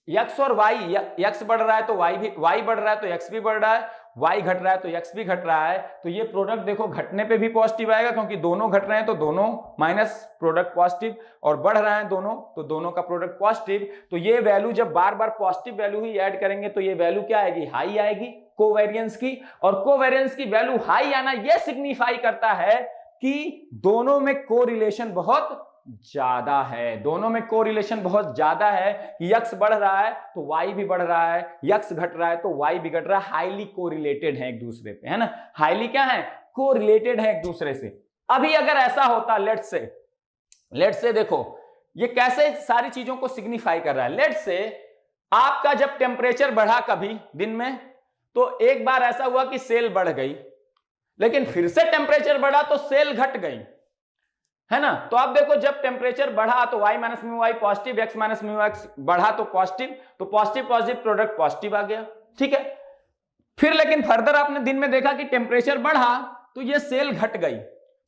x और y, x बढ़ रहा है तो y बढ़ रहा है तो x भी बढ़ रहा है, y घट रहा है तो x भी घट रहा है, तो ये प्रोडक्ट देखो घटने पे भी पॉजिटिव आएगा, क्योंकि दोनों घट रहे हैं तो दोनों माइनस प्रोडक्ट पॉजिटिव, और बढ़ रहे हैं दोनों तो दोनों का प्रोडक्ट पॉजिटिव। तो ये वैल्यू जब बार बार पॉजिटिव वैल्यू ही ऐड करेंगे तो ये वैल्यू क्या आएगी? हाई आएगी कोवेरिएंस की, और कोवेरिएंस की वैल्यू हाई आना ये सिग्निफाई करता है कि दोनों में कोरिलेशन बहुत ज्यादा है, दोनों में कोरिलेशन बहुत ज्यादा है कि x बढ़ रहा है तो y भी बढ़ रहा है, x घट रहा है तो y भी घट रहा है, हाईली कोरिलेटेड है एक दूसरे पे, है ना, हाईली क्या है? कोरिलेटेड है एक दूसरे से। अभी अगर ऐसा होता, लेट्स से देखो ये कैसे सारी चीजों को सिग्निफाई कर रहा है। लेट्स से आपका जब टेम्परेचर बढ़ा कभी दिन में, तो एक बार ऐसा हुआ कि सेल बढ़ गई, लेकिन फिर से टेम्परेचर बढ़ा तो सेल घट गई, है ना। तो आप देखो जब टेम्परेचर बढ़ा तो y minus mu y positive, x minus mu x बढ़ा तो पॉजिटिव, तो पॉजिटिव पॉजिटिव प्रोडक्ट पॉजिटिव आ गया, ठीक है। फिर लेकिन फर्दर आपने दिन में देखा कि टेम्परेचर बढ़ा तो ये सेल घट गई,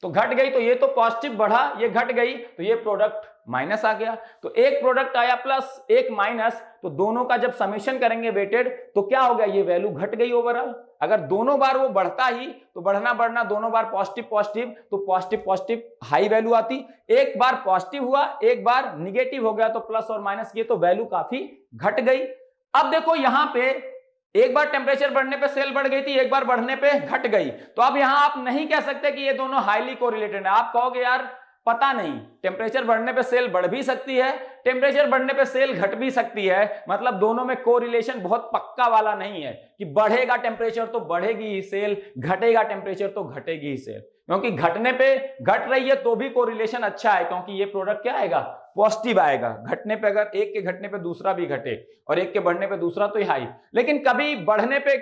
तो घट गई तो ये तो पॉजिटिव बढ़ा, ये घट गई तो ये प्रोडक्ट माइनस आ गया, तो एक प्रोडक्ट आया प्लस एक माइनस, तो दोनों का जब समेशन करेंगे वेटेड तो क्या हो गया? ये वैल्यू घट गई ओवरऑल। अगर दोनों बार वो बढ़ता ही तो बढ़ना बढ़ना दोनों बार पॉजिटिव पॉजिटिव, तो पॉजिटिव पॉजिटिव हाई वैल्यू आती, एक बार पॉजिटिव हुआ एक बार निगेटिव हो गया तो प्लस और माइनस किए तो वैल्यू काफी घट गई। अब देखो यहां पे एक बार टेम्परेचर बढ़ने पे सेल बढ़ गई थी, एक बार बढ़ने पे घट गई, तो अब यहां आप नहीं कह सकते कि ये दोनों हाईली कोरिलेटेड है। आप कहोगे यार पता नहीं, टेम्परेचर बढ़ने पे सेल बढ़ भी सकती है, टेम्परेचर बढ़ने पे सेल घट भी सकती है, मतलब दोनों में कोरिलेशन बहुत पक्का वाला नहीं है कि बढ़ेगा टेम्परेचर तो बढ़ेगी ही सेल, घटेगा टेम्परेचर तो घटेगी ही सेल, क्योंकि घटने पे घट रही है तो भी कोरिलेशन अच्छा है, क्योंकि ये प्रोडक्ट क्या आएगा? पॉजिटिव आएगा। घटने पे अगर एक के घटने पे दूसरा भी घटे और एक के बढ़ने पे दूसरा तो हाई, लेकिन कभी बढ़ने पे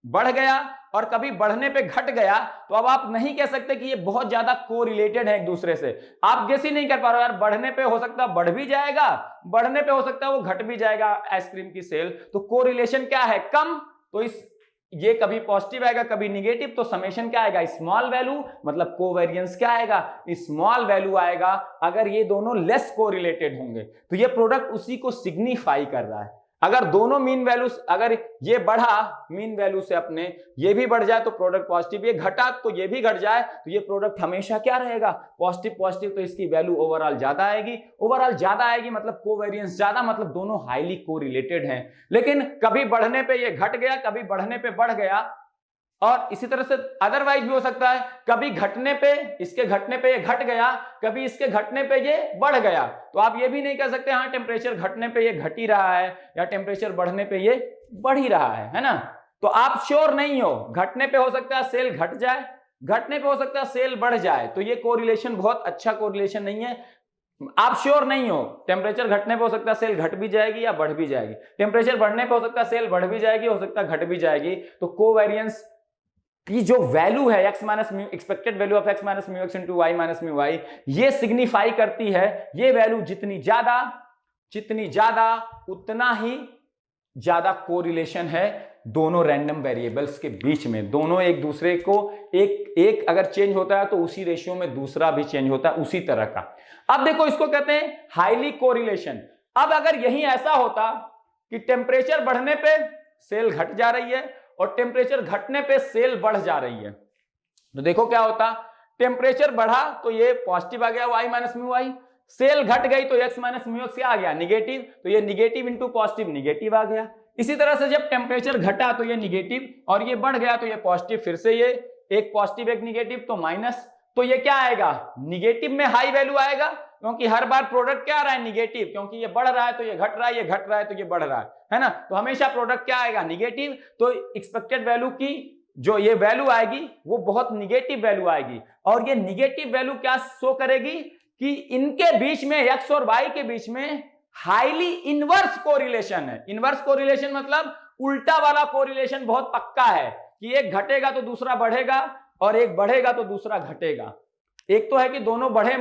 बढ़ गया और कभी बढ़ने पे घट गया, तो अब आप नहीं कह सकते कि ये बहुत ज्यादा कोरिलेटेड है एक दूसरे से। आप गेस ही नहीं कर पा रहे हो यार, बढ़ने पे हो सकता है बढ़ भी जाएगा, बढ़ने पे हो सकता है वो घट भी जाएगा आइसक्रीम की सेल, तो कोरिलेशन क्या है? कम। तो इस ये कभी पॉजिटिव आएगा कभी निगेटिव, तो समेशन क्या आएगा? स्मॉल वैल्यू, मतलब कोवेरिएंस क्या आएगा? स्मॉल वैल्यू आएगा अगर ये दोनों लेस कोरिलेटेड होंगे, तो ये प्रोडक्ट उसी को सिग्निफाई कर रहा है। अगर दोनों मीन वैल्यू, अगर ये बढ़ा मीन वैल्यू से अपने, ये भी बढ़ जाए तो प्रोडक्ट पॉजिटिव, ये घटा तो ये भी घट जाए तो ये प्रोडक्ट हमेशा क्या रहेगा? पॉजिटिव पॉजिटिव, तो इसकी वैल्यू ओवरऑल ज्यादा आएगी। ओवरऑल ज्यादा आएगी मतलब कोवेरिएंस ज्यादा, मतलब दोनों हाईली कोरिलेटेड हैं। लेकिन कभी बढ़ने पे ये घट गया, कभी बढ़ने पे बढ़ गया, और इसी तरह से अदरवाइज भी हो सकता है, कभी घटने पे इसके घटने पे ये घट गया, कभी इसके घटने पे ये बढ़ गया। तो आप ये भी नहीं कह सकते हाँ टेम्परेचर घटने पे ये घट ही रहा है या टेम्परेचर बढ़ने पे ये बढ़ ही रहा है ना। तो आप श्योर नहीं हो, घटने पे हो सकता है सेल घट जाए, घटने पे हो सकता है सेल बढ़ जाए, तो ये कोरिलेशन बहुत अच्छा कोरिलेशन नहीं है। आप श्योर नहीं हो, टेम्परेचर घटने पे हो सकता है सेल घट भी जाएगी या बढ़ भी जाएगी, टेम्परेचर बढ़ने पे हो सकता है सेल बढ़ भी जाएगी, हो सकता है घट भी जाएगी। तो कोवेरिएंस की जो वैल्यू है x minus mu, expected value of x minus mu x into y minus mu y, ये सिग्निफाई करती है, ये वैल्यू जितनी ज्यादा उतना ही ज्यादा कोरिलेशन है दोनों रैंडम वेरिएबल्स के बीच में। दोनों एक दूसरे को एक अगर चेंज होता है तो उसी रेशियो में दूसरा भी चेंज होता है उसी तरह का। अब देखो इसको कहते हैं हाईली कोरिलेशन। अब अगर यही ऐसा होता कि टेम्परेचर बढ़ने पे सेल घट जा रही है और टेम्परेचर घटने पे सेल बढ़ जा रही है, तो देखो क्या होता, टेम्परेचर बढ़ा तो ये पॉजिटिव आ गया y minus mu y, sale घट गई तो x माइनस म्यू एक्स आ गया निगेटिव, तो ये निगेटिव इंटू पॉजिटिव निगेटिव आ गया। इसी तरह से जब टेम्परेचर घटा तो ये निगेटिव और ये बढ़ गया तो ये पॉजिटिव, फिर से ये एक पॉजिटिव एक निगेटिव तो माइनस, तो ये क्या आएगा? निगेटिव में हाई वैल्यू आएगा, क्योंकि हर बार प्रोडक्ट क्या आ रहा है? निगेटिव, क्योंकि ये बढ़ रहा है तो ये घट रहा है, ये घट रहा है तो ये बढ़ रहा है ना। तो हमेशा प्रोडक्ट क्या आएगा? निगेटिव। तो एक्सपेक्टेड वैल्यू की जो ये वैल्यू आएगी वो बहुत निगेटिव वैल्यू आएगी, और ये निगेटिव वैल्यू क्या शो करेगी कि इनके बीच में x और y के बीच में हाईली इनवर्स कोरिलेशन है। इनवर्स कोरिलेशन मतलब उल्टा वाला कोरिलेशन बहुत पक्का है कि एक घटेगा तो दूसरा बढ़ेगा और एक बढ़ेगा तो दूसरा घटेगा। एक तो है कि दोनों बढ़े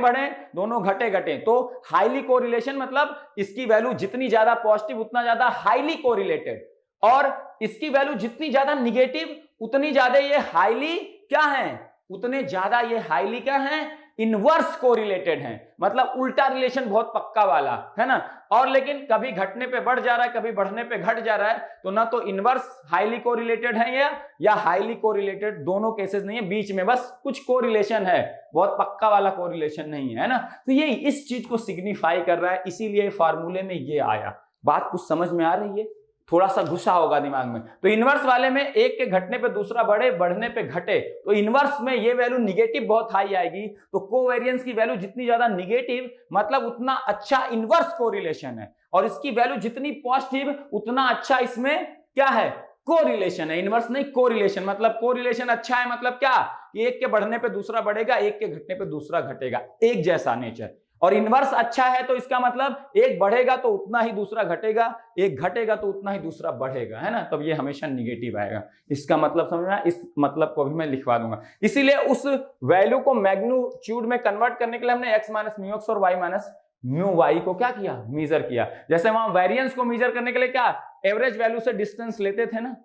दोनों घटे, तो हाईली कोरिलेशन मतलब इसकी वैल्यू जितनी ज्यादा पॉजिटिव उतना ज्यादा हाईली कोरिलेटेड, और इसकी वैल्यू जितनी ज्यादा निगेटिव उतनी ज्यादा ये हाईली क्या है, उतने ज्यादा ये हाईली क्या है, इनवर्स कोरिलेटेड है, मतलब उल्टा रिलेशन बहुत पक्का वाला है ना। और लेकिन कभी घटने पे बढ़ जा रहा है, कभी बढ़ने पे घट जा रहा है, तो ना तो इनवर्स हाईली कोरिलेटेड है या हाईली कोरिलेटेड, दोनों केसेस नहीं है, बीच में बस कुछ कोरिलेशन है, बहुत पक्का वाला कोरिलेशन नहीं है ना। तो ये इस चीज को सिग्निफाई कर रहा है, इसीलिए फार्मूले में ये आया। बात कुछ समझ में आ रही है, थोड़ा सा घुसा होगा दिमाग में। तो इनवर्स वाले में एक के घटने पे दूसरा बढ़े, बढ़ने पे घटे, तो इनवर्स में ये वैल्यू निगेटिव बहुत हाई आएगी। तो कोवेरिएंस की वैल्यू जितनी ज्यादा निगेटिव, मतलब उतना अच्छा इनवर्स कोरिलेशन है, और इसकी वैल्यू जितनी पॉजिटिव उतना अच्छा इसमें क्या है, कोरिलेशन है। इनवर्स नहीं, कोरिलेशन, मतलब कोरिलेशन अच्छा है, मतलब क्या, एक के बढ़ने पे दूसरा बढ़ेगा, एक के घटने पे दूसरा घटेगा, एक जैसा नेचर। और इनवर्स अच्छा है तो इसका मतलब एक बढ़ेगा तो उतना ही दूसरा घटेगा, एक घटेगा तो उतना ही दूसरा बढ़ेगा, है ना। तब ये हमेशा निगेटिव आएगा। इसका मतलब समझना, इस मतलब को भी मैं लिखवा दूंगा। इसीलिए उस वैल्यू को मैग्नीट्यूड में कन्वर्ट करने के लिए हमने x माइनस म्यू एक्स और y माइनस म्यू वाई को क्या किया, मेजर किया। जैसे वहां वेरिएंस को मेजर करने के लिए क्या, एवरेज वैल्यू से डिस्टेंस लेते थे ना,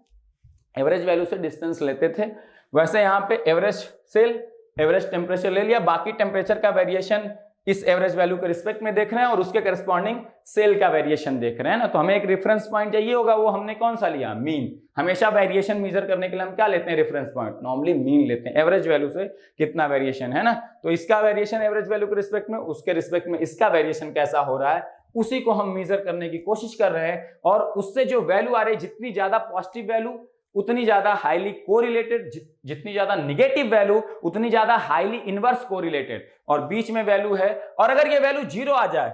एवरेज वैल्यू से डिस्टेंस लेते थे, वैसे यहाँ पे एवरेज सेल, एवरेज टेम्परेचर ले लिया, बाकी टेम्परेचर का वेरिएशन इस एवरेज वैल्यू के रिस्पेक्ट में देख रहे हैं और उसके करस्पॉन्डिंग सेल का वेरिएशन देख रहे हैं ना। तो हमें एक रेफरेंस पॉइंट चाहिए होगा, वो हमने कौन सा लिया, मीन। हमेशा वेरिएशन मेजर करने के लिए हम क्या लेते हैं, रेफरेंस पॉइंट, नॉर्मली मीन लेते हैं, एवरेज वैल्यू से कितना वेरिएशन है ना। तो इसका वेरिएशन एवरेज वैल्यू के रिस्पेक्ट में, उसके रिस्पेक्ट में इसका वेरिएशन कैसा हो रहा है, उसी को हम मेजर करने की कोशिश कर रहे हैं। और उससे जो वैल्यू आ रही है, जितनी ज्यादा पॉजिटिव वैल्यू उतनी ज्यादा हाईली कोरिलेटेड, जितनी ज्यादा निगेटिव वैल्यू उतनी ज्यादा हाईली इनवर्स कोरिलेटेड, और बीच में वैल्यू है। और अगर ये वैल्यू 0 आ जाए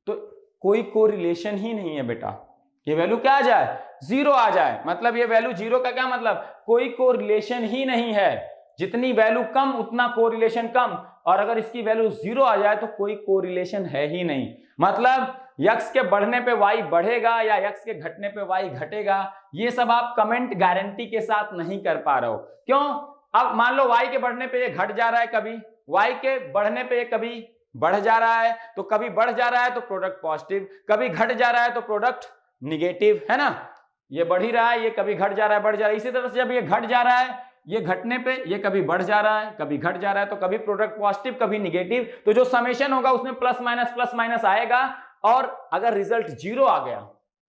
तो कोई कोरिलेशन ही नहीं है बेटा, ये वैल्यू क्या आ जाए, 0 आ जाए, मतलब ये वैल्यू 0 का क्या मतलब, कोई कोरिलेशन ही नहीं है। जितनी वैल्यू कम उतना कोरिलेशन कम, और अगर इसकी वैल्यू 0 आ जाए तो कोई कोरिलेशन है ही नहीं। मतलब x के बढ़ने पे y बढ़ेगा या x के घटने पे y घटेगा, ये सब आप कमेंट गारंटी के साथ नहीं कर पा रहे हो। क्यों, अब मान लो y के बढ़ने पे ये घट जा रहा है, कभी y के बढ़ने पे ये कभी बढ़ जा रहा है, तो कभी बढ़ जा रहा है तो प्रोडक्ट पॉजिटिव, कभी घट जा रहा है तो प्रोडक्ट निगेटिव, है ना। ये बढ़ ही रहा है, ये कभी घट जा रहा है, बढ़ जा रहा है। इसी तरह से जब ये घट जा रहा है, ये घटने पे ये कभी बढ़ जा रहा है, कभी घट जा रहा है, तो कभी प्रोडक्ट पॉजिटिव, कभी निगेटिव। तो जो समेशन होगा उसमें प्लस माइनस आएगा। और अगर रिजल्ट 0 आ गया,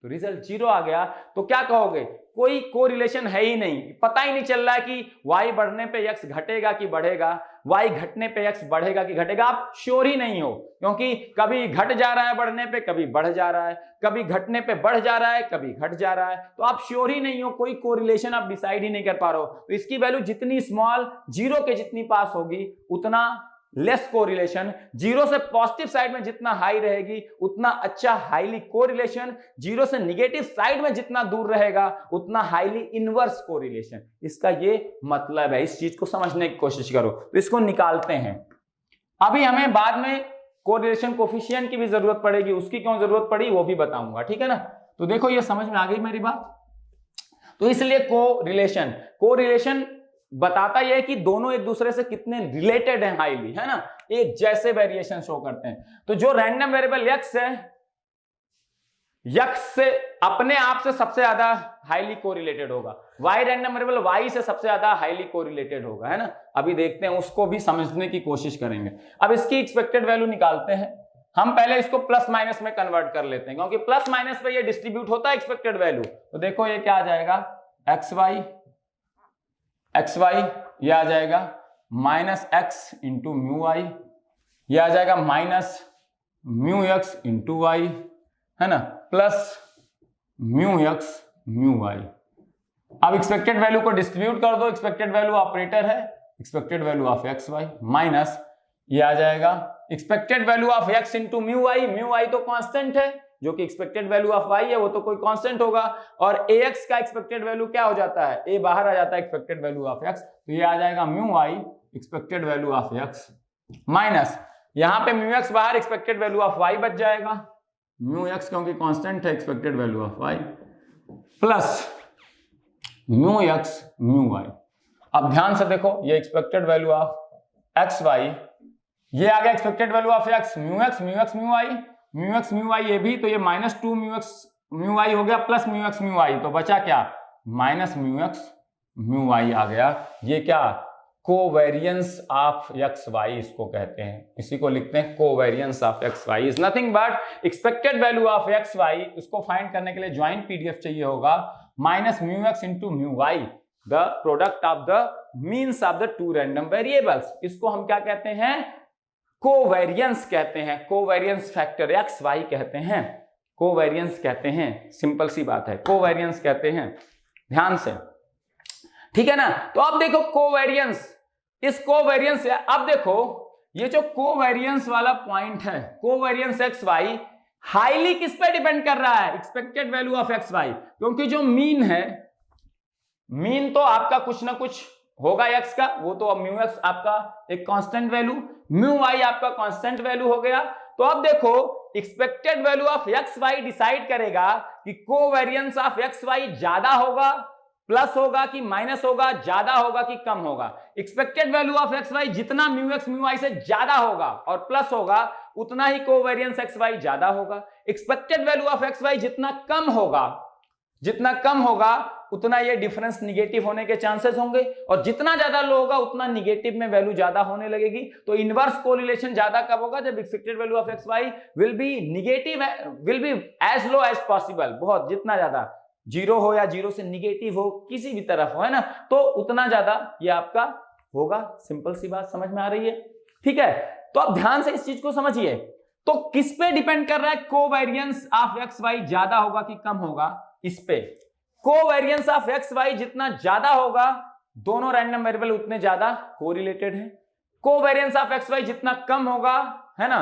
तो रिजल्ट 0 आ गया तो क्या कहोगे, कोई कोरिलेशन है ही नहीं, पता ही नहीं चल रहा है कि y बढ़ने पे x घटेगा कि बढ़ेगा, y घटने पे x बढ़ेगा कि घटेगा, आप श्योर ही नहीं हो। क्योंकि कभी घट जा रहा है बढ़ने पे, कभी बढ़ जा रहा है, कभी घटने पे बढ़ जा रहा है, कभी घट जा रहा है, तो आप श्योर ही नहीं हो, कोई कोरिलेशन आप डिसाइड ही नहीं कर पा रहे हो। तो इसकी वैल्यू जितनी स्मॉल, 0 के जितनी पास होगी उतना लेस कोरिलेशन, 0 से पॉजिटिव साइड में जितना हाई रहेगी उतना अच्छा हाईली कोरिलेशन, 0 से निगेटिव साइड में जितना दूर रहेगा उतना हाईली इनवर्स कोरिलेशन। इसका ये मतलब है, इस चीज को समझने की कोशिश करो। तो इसको निकालते हैं। अभी हमें बाद में कोरिलेशन कोफिशिएंट की भी जरूरत पड़ेगी, उसकी क्यों जरूरत पड़ी वो भी बताऊंगा, ठीक है ना। तो देखो ये समझ में आ गई मेरी बात। तो इसलिए कोरिलेशन बताता यह है कि दोनों एक दूसरे से कितने रिलेटेड हैं हाईली, है ना, एक जैसे वेरिएशन शो करते हैं। तो जो रैंडम वेरिएबल x है, x से अपने आप से सबसे ज्यादा हाईली कोरिलेटेड होगा, y रैंडम वेरिएबल y से सबसे ज्यादा हाईली कोरिलेटेड होगा, है ना। अभी देखते हैं, उसको भी समझने की कोशिश करेंगे। अब इसकी एक्सपेक्टेड वैल्यू निकालते हैं। हम पहले इसको प्लस माइनस में कन्वर्ट कर लेते हैं, क्योंकि प्लस माइनस पे ये डिस्ट्रीब्यूट होता है एक्सपेक्टेड वैल्यू। तो देखो ये क्या आ जाएगा, xy ये आ जाएगा minus x into mu y, ये आ जाएगा minus mu x into y, है ना, plus mu x mu y. अब एक्सपेक्टेड वैल्यू को डिस्ट्रीब्यूट कर दो, एक्सपेक्टेड वैल्यू ऑपरेटर है, expected value of x y minus ये आ जाएगा expected value of x into mu y तो कांस्टेंट है, जो कि एक्सपेक्टेड वैल्यू ऑफ y है वो तो कोई कांस्टेंट होगा। और ax का एक्सपेक्टेड वैल्यू क्या हो जाता है, a बाहर आ जाता है एक्सपेक्टेड वैल्यू ऑफ x, तो ये आ जाएगा mu y expected value of x minus यहां पे म्यू x बाहर एक्सपेक्टेड वैल्यू ऑफ y बच जाएगा, म्यू x क्योंकि कांस्टेंट है expected value of y plus mu x mu y। अब ध्यान से देखो, ये expected value of x y, ये आ गया expected value of x mu x mu x mu y ये भी, तो ये minus 2 mu x mu y हो गया plus mu x mu y, तो बचा क्या, minus mu x mu y आ गया। ये क्या कोवेरियंस ऑफ एक्स वाई इसको कहते हैं, इसी को लिखते हैं covariance of x y is nothing but expected value of x y. उसको फाइंड करने के लिए ज्वाइंट पीडीएफ चाहिए होगा, minus mu x into mu y the product of the means of the two random variables. इसको हम क्या कहते हैं, कोवेरियंस कहते हैं, कोवेरियंस फैक्टर एक्स वाई कहते हैं, कोवेरियंस कहते हैं, सिंपल सी बात है, कोवेरियंस कहते हैं, ध्यान से, ठीक है ना। तो अब देखो कोवेरियंस, इस कोवेरियंस, अब देखो ये जो कोवेरियंस वाला पॉइंट है, कोवेरियंस एक्स वाई हाईली किस पे डिपेंड कर रहा है, expected value of x y, क्योंकि जो मीन है, मीन तो आपका कुछ ना कुछ होगा एक्स का, वो तो अब म्यू एक्स आपका एक कांस्टेंट वैल्यू, म्यू वाई आपका कांस्टेंट वैल्यू हो गया। तो अब देखो expected value of x y decide करेगा कि कोवेरियंस ऑफ एक्स वाई ज्यादा होगा, प्लस होगा कि माइनस होगा, ज्यादा होगा कि कम होगा। Expected value of x y जितना म्यू एक्स म्यू वाई से ज्यादा होगा और प्लस होगा, उतना ही कोवेरियंस एक्स वाई ज्यादा होगा। Expected value of x y जितना कम होगा, जितना कम होगा उतना ये डिफरेंस निगेटिव होने के चांसेस होंगे, और जितना ज्यादा लो होगा उतना निगेटिव में वैल्यू ज्यादा होने लगेगी। तो इनवर्स कोरिलेशन ज्यादा कब होगा, जब expected value of x Y will be negative, will be as low as possible, बहुत जितना ज्यादा, जीरो हो या जीरो से निगेटिव हो, किसी भी तरफ हो, है ना, तो उतना ज्यादा ये आपका होगा। सिंपल सी बात समझ में आ रही है, ठीक है। तो आप ध्यान से इस चीज को समझिए, तो किस पे डिपेंड कर रहा है, कोवेरियंस ऑफ एक्स वाई ज्यादा होगा कि कम होगा, इस पे। कोवेरियंस ऑफ एक्स वाई जितना ज्यादा होगा, दोनों रैंडम वेरिएबल उतने ज्यादा कोरिलेटेड हैं। कोवेरियंस ऑफ एक्स वाई जितना कम होगा, है ना,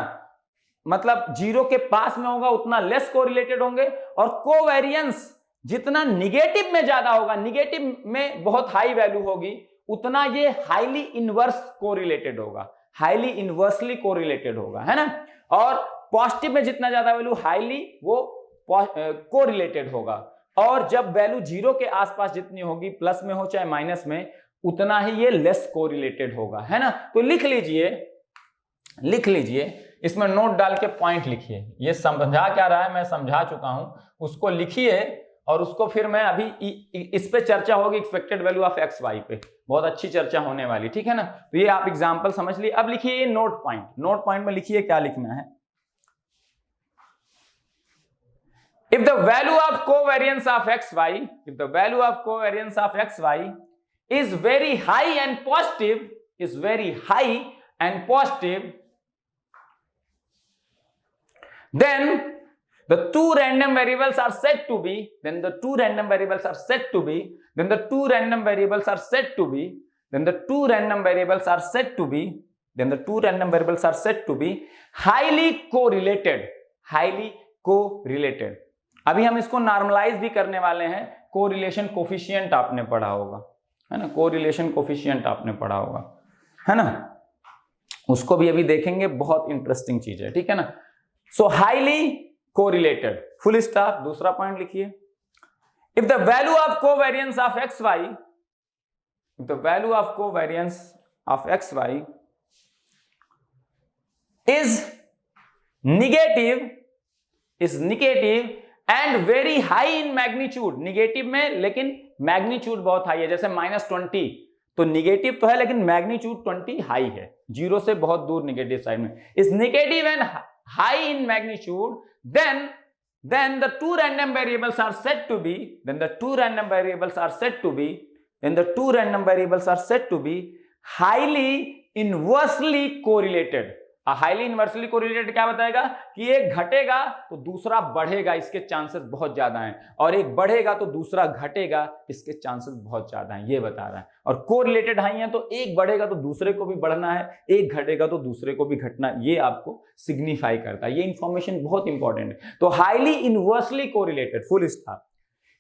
मतलब जीरो के पास में होगा, उतना लेस कोरिलेटेड होंगे। और कोवेरियंस जितना निगेटिव में ज्यादा होगा, निगेटिव में बहुत हाई वैल्यू होगी, उतना ये हाईली इनवर्स कोरिलेटेड होगा, हाईली इनवर्सली कोरिलेटेड होगा, है ना। और पॉजिटिव में जितना ज्यादा वैल्यू, हाईली वो कोरिलेटेड होगा। और जब वैल्यू जीरो के आसपास जितनी होगी, प्लस में हो चाहे माइनस में, उतना ही ये लेस कोरिलेटेड होगा, है ना। तो लिख लीजिए, लिख लीजिए, इसमें नोट डाल के पॉइंट लिखिए। ये समझा क्या रहा है, मैं समझा चुका हूं, उसको लिखिए, और उसको फिर मैं अभी इस पे चर्चा होगी, expected value of x y पे बहुत अच्छी चर्चा होने वाली, ठीक है ना। तो ये आप एग्जांपल समझ लिए। अब लिखिए ये नोट पॉइंट, नोट पॉइंट में लिखिए क्या लिखना है। If the value of covariance of xy, if the value of covariance of xy is very high and positive, is very high and positive, then the two random variables are said to be, then the two random variables are said to be, then the two random variables are said to be, then the two random variables are said to be, then the two random variables are said to be highly correlated, highly correlated। अभी हम इसको normalise भी करने वाले हैं, correlation coefficient आपने पढ़ा होगा, है ना, कोरिलेशन कोफिशिएंट आपने पढ़ा होगा, है ना, उसको भी अभी देखेंगे, बहुत इंटरेस्टिंग चीज है, ठीक है ना। So highly correlated, full stop. दूसरा पॉइंट लिखिए, if the value of covariance of x y, if the value of covariance of x y is negative, is negative and very high in magnitude, negative में लेकिन magnitude बहुत high है, जैसे -20, तो negative तो है लेकिन मैग्नीट्यूड 20 हाई है, जीरो से बहुत दूर निगेटिव साइड में, is negative and high in magnitude, then the two random variables are said to be, then the two random variables are said to be, then the two random variables are said to be highly inversely correlated। Highly inversely correlated क्या बताएगा कि एक घटेगा तो दूसरा बढ़ेगा, इसके chances बहुत ज्यादा हैं, और एक बढ़ेगा तो दूसरा घटेगा, इसके चांसेस बहुत ज्यादा हैं, ये बता रहा है। और कोरिलेटेड हाई है तो एक बढ़ेगा तो दूसरे को भी बढ़ना है, एक घटेगा तो दूसरे को भी घटना, ये आपको सिग्निफाई करता है। ये इंफॉर्मेशन बहुत इंपॉर्टेंट है। तो highly inversely correlated, full stop.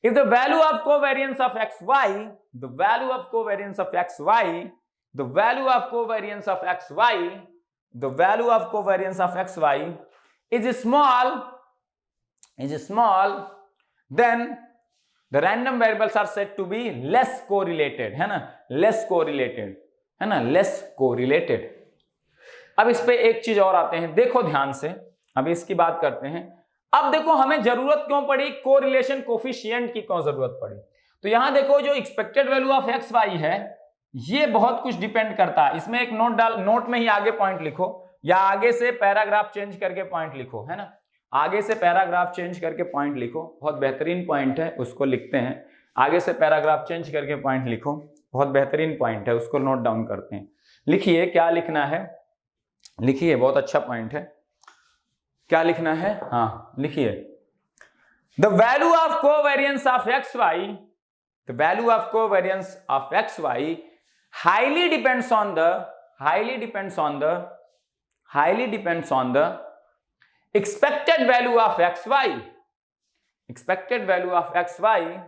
If the value of covariance of x y, the value of covariance of x y, the value of covariance of x y, the value of covariance of xy is small, then the random variables are said to be less correlated, है ना, less correlated, है ना, less correlated। अब इस पे एक चीज और आते हैं, देखो ध्यान से, अभी इसकी बात करते हैं। अब देखो हमें जरूरत क्यों पड़ी, कोरिलेशन कोफिशिएंट की क्यों जरूरत पड़ी। तो यहां देखो जो expected value of x Y है, ये बहुत कुछ डिपेंड करता है। इसमें एक नोट में ही आगे पॉइंट लिखो, या आगे से पैराग्राफ चेंज करके पॉइंट लिखो, है ना, आगे से पैराग्राफ चेंज करके पॉइंट लिखो, बहुत बेहतरीन पॉइंट है, उसको लिखते हैं। आगे से पैराग्राफ चेंज करके पॉइंट लिखो, बहुत बेहतरीन पॉइंट है, उसको नोट डाउन करते हैं। लिखिए क्या लिखना है, लिखिए, बहुत अच्छा पॉइंट है। क्या लिखना है, हाँ लिखिए, the value of covariance of x y, the value of covariance of x y highly depends on the expected value of xy, expected value of xy,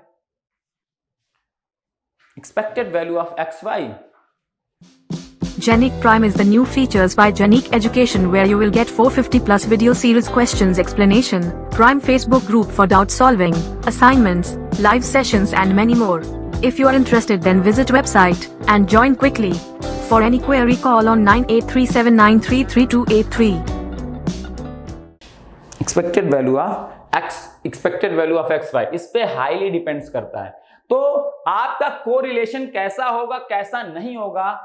expected value of xy. Genic Prime is the new features by Genic Education, where you will get 450 plus video series questions explanation, Prime Facebook group for doubt solving, assignments, live sessions and many more. If you are interested, then visit website and join quickly. For any query, call on 9837933283. Expected value of x, expected value of x y, इस पे highly depends करता है। तो आपका correlation कैसा होगा, कैसा नहीं होगा,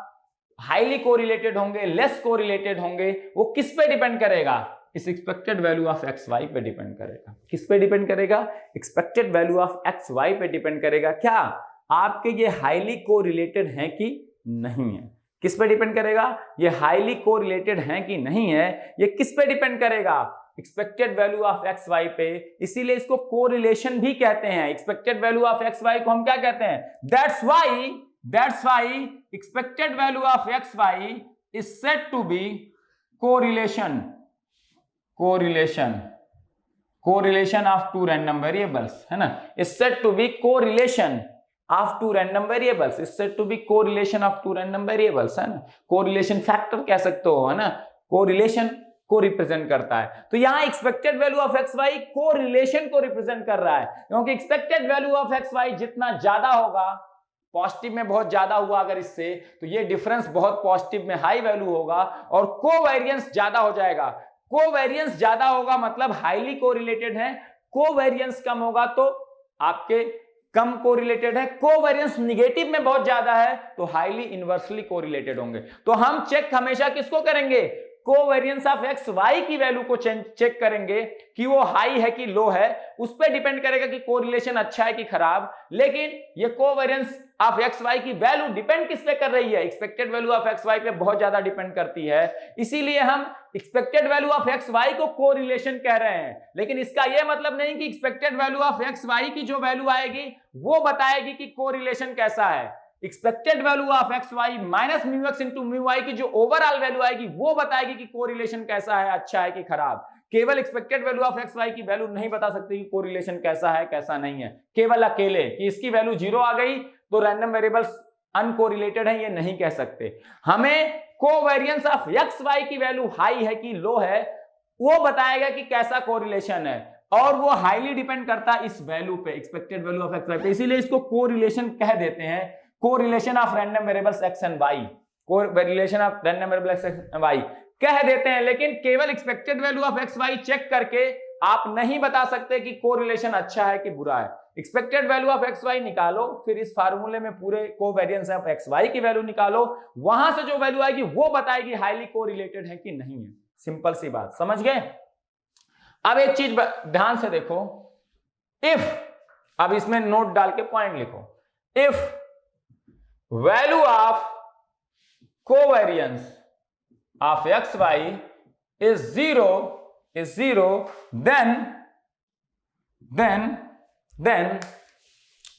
हाईली कोरिलेटेड होंगे, लेस कोरिलेटेड होंगे, वो किस पे डिपेंड करेगा, इस expected value of x y पे डिपेंड करेगा। किस पे डिपेंड करेगा, expected value of x y पे डिपेंड करेगा। क्या आपके ये हाईली कोरिलेटेड हैं कि नहीं है, किस पे डिपेंड करेगा, ये हाईली कोरिलेटेड हैं कि नहीं है, ये किस पे डिपेंड करेगा, expected value of x y पे। इसीलिए इसको कोरिलेशन भी कहते हैं। Expected value of x y को हम क्या कहते हैं, that's why expected value of x y is said to be correlation of two random variables, है ना, is said to be correlation of two random variables, is said to be correlation of two random variables, है ना, correlation factor कह सकते हो, है ना, correlation को रिप्रेजेंट करता है। तो यहाँ expected value of x y correlation को रिप्रेजेंट कर रहा है, क्योंकि expected value of x y जितना ज्यादा होगा, पॉजिटिव में बहुत ज्यादा हुआ अगर इससे, तो ये डिफरेंस बहुत पॉजिटिव में हाई वैल्यू होगा और कोवेरियंस ज्यादा हो जाएगा। कोवेरियंस ज्यादा होगा मतलब हाईली कोरिलेटेड है, कोवेरियंस कम होगा तो आपके कम कोरिलेटेड है, कोवेरियंस निगेटिव में बहुत ज्यादा है तो हाईली इनवर्सली कोरिलेटेड होंगे। तो हम चेक हमेशा किसको करेंगे, कोवेरियंस ऑफ एक्स वाई की वैल्यू को चेक करेंगे कि वो हाई है कि लो है, उस पर डिपेंड करेगा कि कोरिलेशन अच्छा है कि खराब। लेकिन ये कोवेरियंस ऑफ एक्स वाई की वैल्यू डिपेंड किस पे कर रही है, expected value of x y पे बहुत ज्यादा डिपेंड करती है। इसीलिए हम expected value of x y को कोरिलेशन कह रहे हैं। लेकिन इसका यह मतलब नहीं कि expected value of x y की जो वैल्यू आएगी वो बताएगी कि कोरिलेशन कैसा है। Expected value of x y minus mu x into mu y की जो ओवरऑल वैल्यू आएगी वो बताएगी कि कोरिलेशन कैसा है, अच्छा है कि खराब। केवल expected value of x y की वैल्यू नहीं बता सकती कि कोरिलेशन कैसा है कैसा नहीं है। केवल अकेले कि इसकी वैल्यू 0 आ गई तो रैंडम वेरिएबल्स अनकोरिलेटेड है, ये नहीं कह सकते। हमें कोवेरियंस ऑफ एक्स वाई की वैल्यू हाई है कि लो है वो बताएगा कि कैसा कोरिलेशन है, और वो हाईली डिपेंड करता है इस वैल्यू पे, expected value of x y पे। इसीलिए इसको कोरिलेशन कह देते हैं, correlation of random variables x and y, correlation of random variables x and y कह देते हैं। लेकिन केवल expected value of x y check करके आप नहीं बता सकते कि कोरिलेशन अच्छा है कि बुरा है। Expected value of x y निकालो, फिर इस फार्मूले में पूरे कोवेरियंस ऑफ एक्स वाई की वैल्यू निकालो, वहां से जो वैल्यू आएगी वो बताएगी हाईली कोरिलेटेड है कि नहीं है। सिंपल सी बात, समझ गए। अब एक चीज ध्यान से देखो, इफ, अब इसमें नोट डाल के पॉइंट लिखो, if value of covariance of xy is zero, then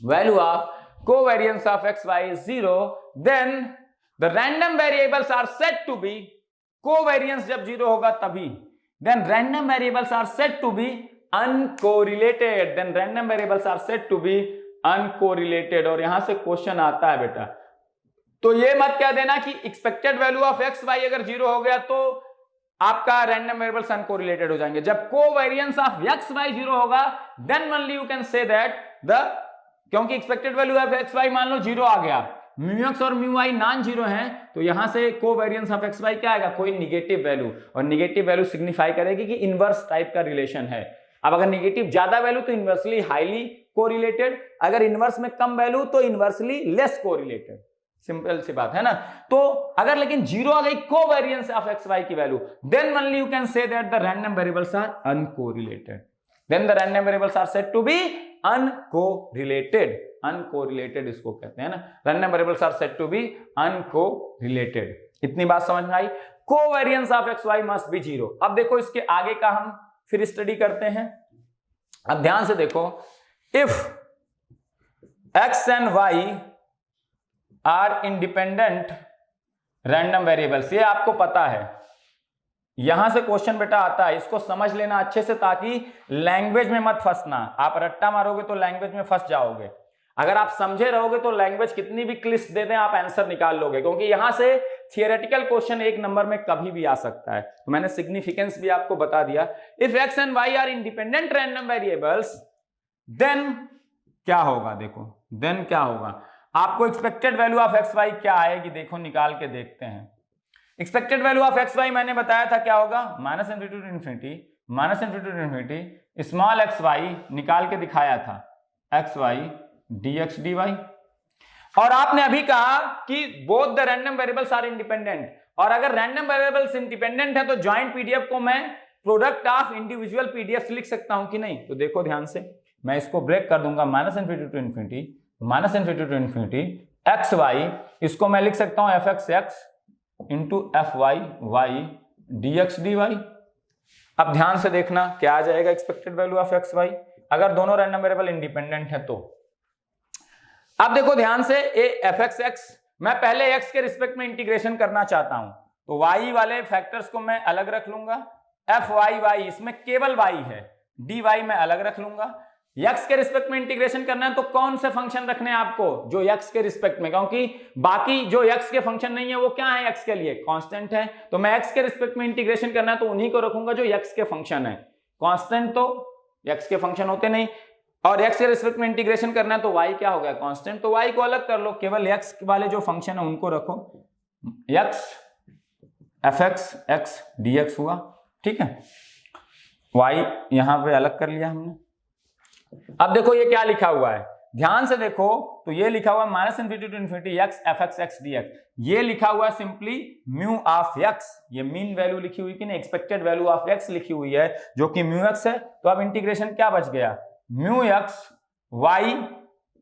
value of covariance of xy is 0, then the random variables are said to be, covariance जब 0 होगा तभी, then random variables are said to be uncorrelated, then random variables are said to be uncorrelated। और यहां से question आता है बेटा, तो ये मत कह देना कि expected value of x y अगर 0 हो गया तो आपका रैंडम वेरिएबल्स अनकोरिलेटेड हो जाएंगे। जब कोवेरियंस ऑफ एक्स वाई 0 होगा then only you can say that क्योंकि expected value of x Y मान लो 0 आ गया, म्यू एक्स और म्यू वाई नॉन जीरो हैं, तो यहां से कोवेरियंस ऑफ एक्स वाई क्या आएगा, कोई निगेटिव वैल्यू, और निगेटिव वैल्यू सिग्निफाई करेगी कि इनवर्स टाइप का रिलेशन है। अब अगर निगेटिव ज्यादा वैल्यू तो इनवर्सली हाईली कोरिलेटेड, अगर इनवर्स में कम वैल्यू तो इनवर्सली लेस कोरिलेटेड। सिंपल सी बात है ना। तो अगर लेकिन 0 आ गई कोवेरियंस ऑफ एक्स वाई की value, then only you can say that the random variables are uncorrelated, then the random variables are said to be uncorrelated. Uncorrelated इसको कहते हैं ना, random variables are said to be uncorrelated. इतनी बात समझ में आई। Covariance of x y must be 0। अब देखो इसके आगे का हम फिर स्टडी करते हैं। अब ध्यान से देखो, if x and y are independent random variables, ये आपको पता है, यहां से क्वेश्चन बेटा आता है, इसको समझ लेना अच्छे से ताकि लैंग्वेज में मत फंसना। आप रट्टा मारोगे तो लैंग्वेज में फंस जाओगे। अगर आप समझे रहोगे तो लैंग्वेज कितनी भी क्लिष्ट दे दें आप आंसर निकाल लोगे, क्योंकि यहां से थियोरेटिकल क्वेश्चन 1 नंबर में कभी भी आ सकता है। तो मैंने सिग्निफिकेंस भी आपको बता दिया। If x and y are independent random variables, then क्या होगा, देखो देन क्या होगा। आपको expected value of x y क्या आएगी, देखो निकाल के देखते हैं। Expected value of x y मैंने बताया था क्या होगा, minus infinity to infinity, minus infinity to infinity, small x y निकाल के दिखाया था, एक्स वाई dx dy। और आपने अभी कहा कि both the random variables are independent, और अगर रैंडम वेरिएबल्स इंडिपेंडेंट है तो जॉइंट पीडीएफ को मैं प्रोडक्ट ऑफ इंडिविजुअल पीडीएफ लिख सकता हूं कि नहीं। तो देखो ध्यान से, मैं इसको ब्रेक कर दूंगा, minus infinity to infinity, minus infinity to infinity, x y, इसको मैं लिख सकता हूं f x x into f y y D x D Y. अब ध्यान से देखना क्या आ जाएगा expected value of x y, अगर दोनों रैंडम वेरिएबल इंडिपेंडेंट है तो। अब देखो ध्यान से, ए एफ एक्स एक्स, मैं पहले एक्स के रिस्पेक्ट में इंटीग्रेशन करना चाहता हूं, तो वाई वाले फैक्टर्स को मैं अलग रख लूंगा, एफ वाई वाई इसमें केवल वाई है, डी वाई मैं अलग रख लूंगा। एक्स के रिस्पेक्ट में इंटीग्रेशन करना है तो कौन से फंक्शन रखने हैं आपको, जो एक्स के रिस्पेक्ट में, क्योंकि बाकी जो एक्स के फंक्शन नहीं है वो क्या है, एक्स के लिए कांस्टेंट है। तो मैं एक्स के रिस्पेक्ट में इंटीग्रेशन करना है तो उन्हीं को रखूंगा जो एक्स के फंक्शन है, कांस्टेंट तो एक्स के फंक्शन होते नहीं। और एक्स के रिस्पेक्ट में इंटीग्रेशन करना है तो वाई क्या हो गया, कांस्टेंट, तो वाई को अलग कर लो, केवल एक्स वाले जो फंक्शन है उनको रखो, x f x x d x हुआ, ठीक है। वाई यहां पे अलग कर लिया हमने। अब देखो ये क्या लिखा हुआ है, ध्यान से देखो, तो ये लिखा हुआ है minus infinity to infinity x f x x d x, ये लिखा हुआ है सिंपली म्यू ऑफ एक्स, ये मीन वैल्यू लिखी हुई कि नहीं, एक्सपेक्टेड वैल्यू ऑफ एक्स लिखी हुई है जो कि म्यू एक्स है। तो अब इंटीग्रेशन क्या बच गया, mu x Y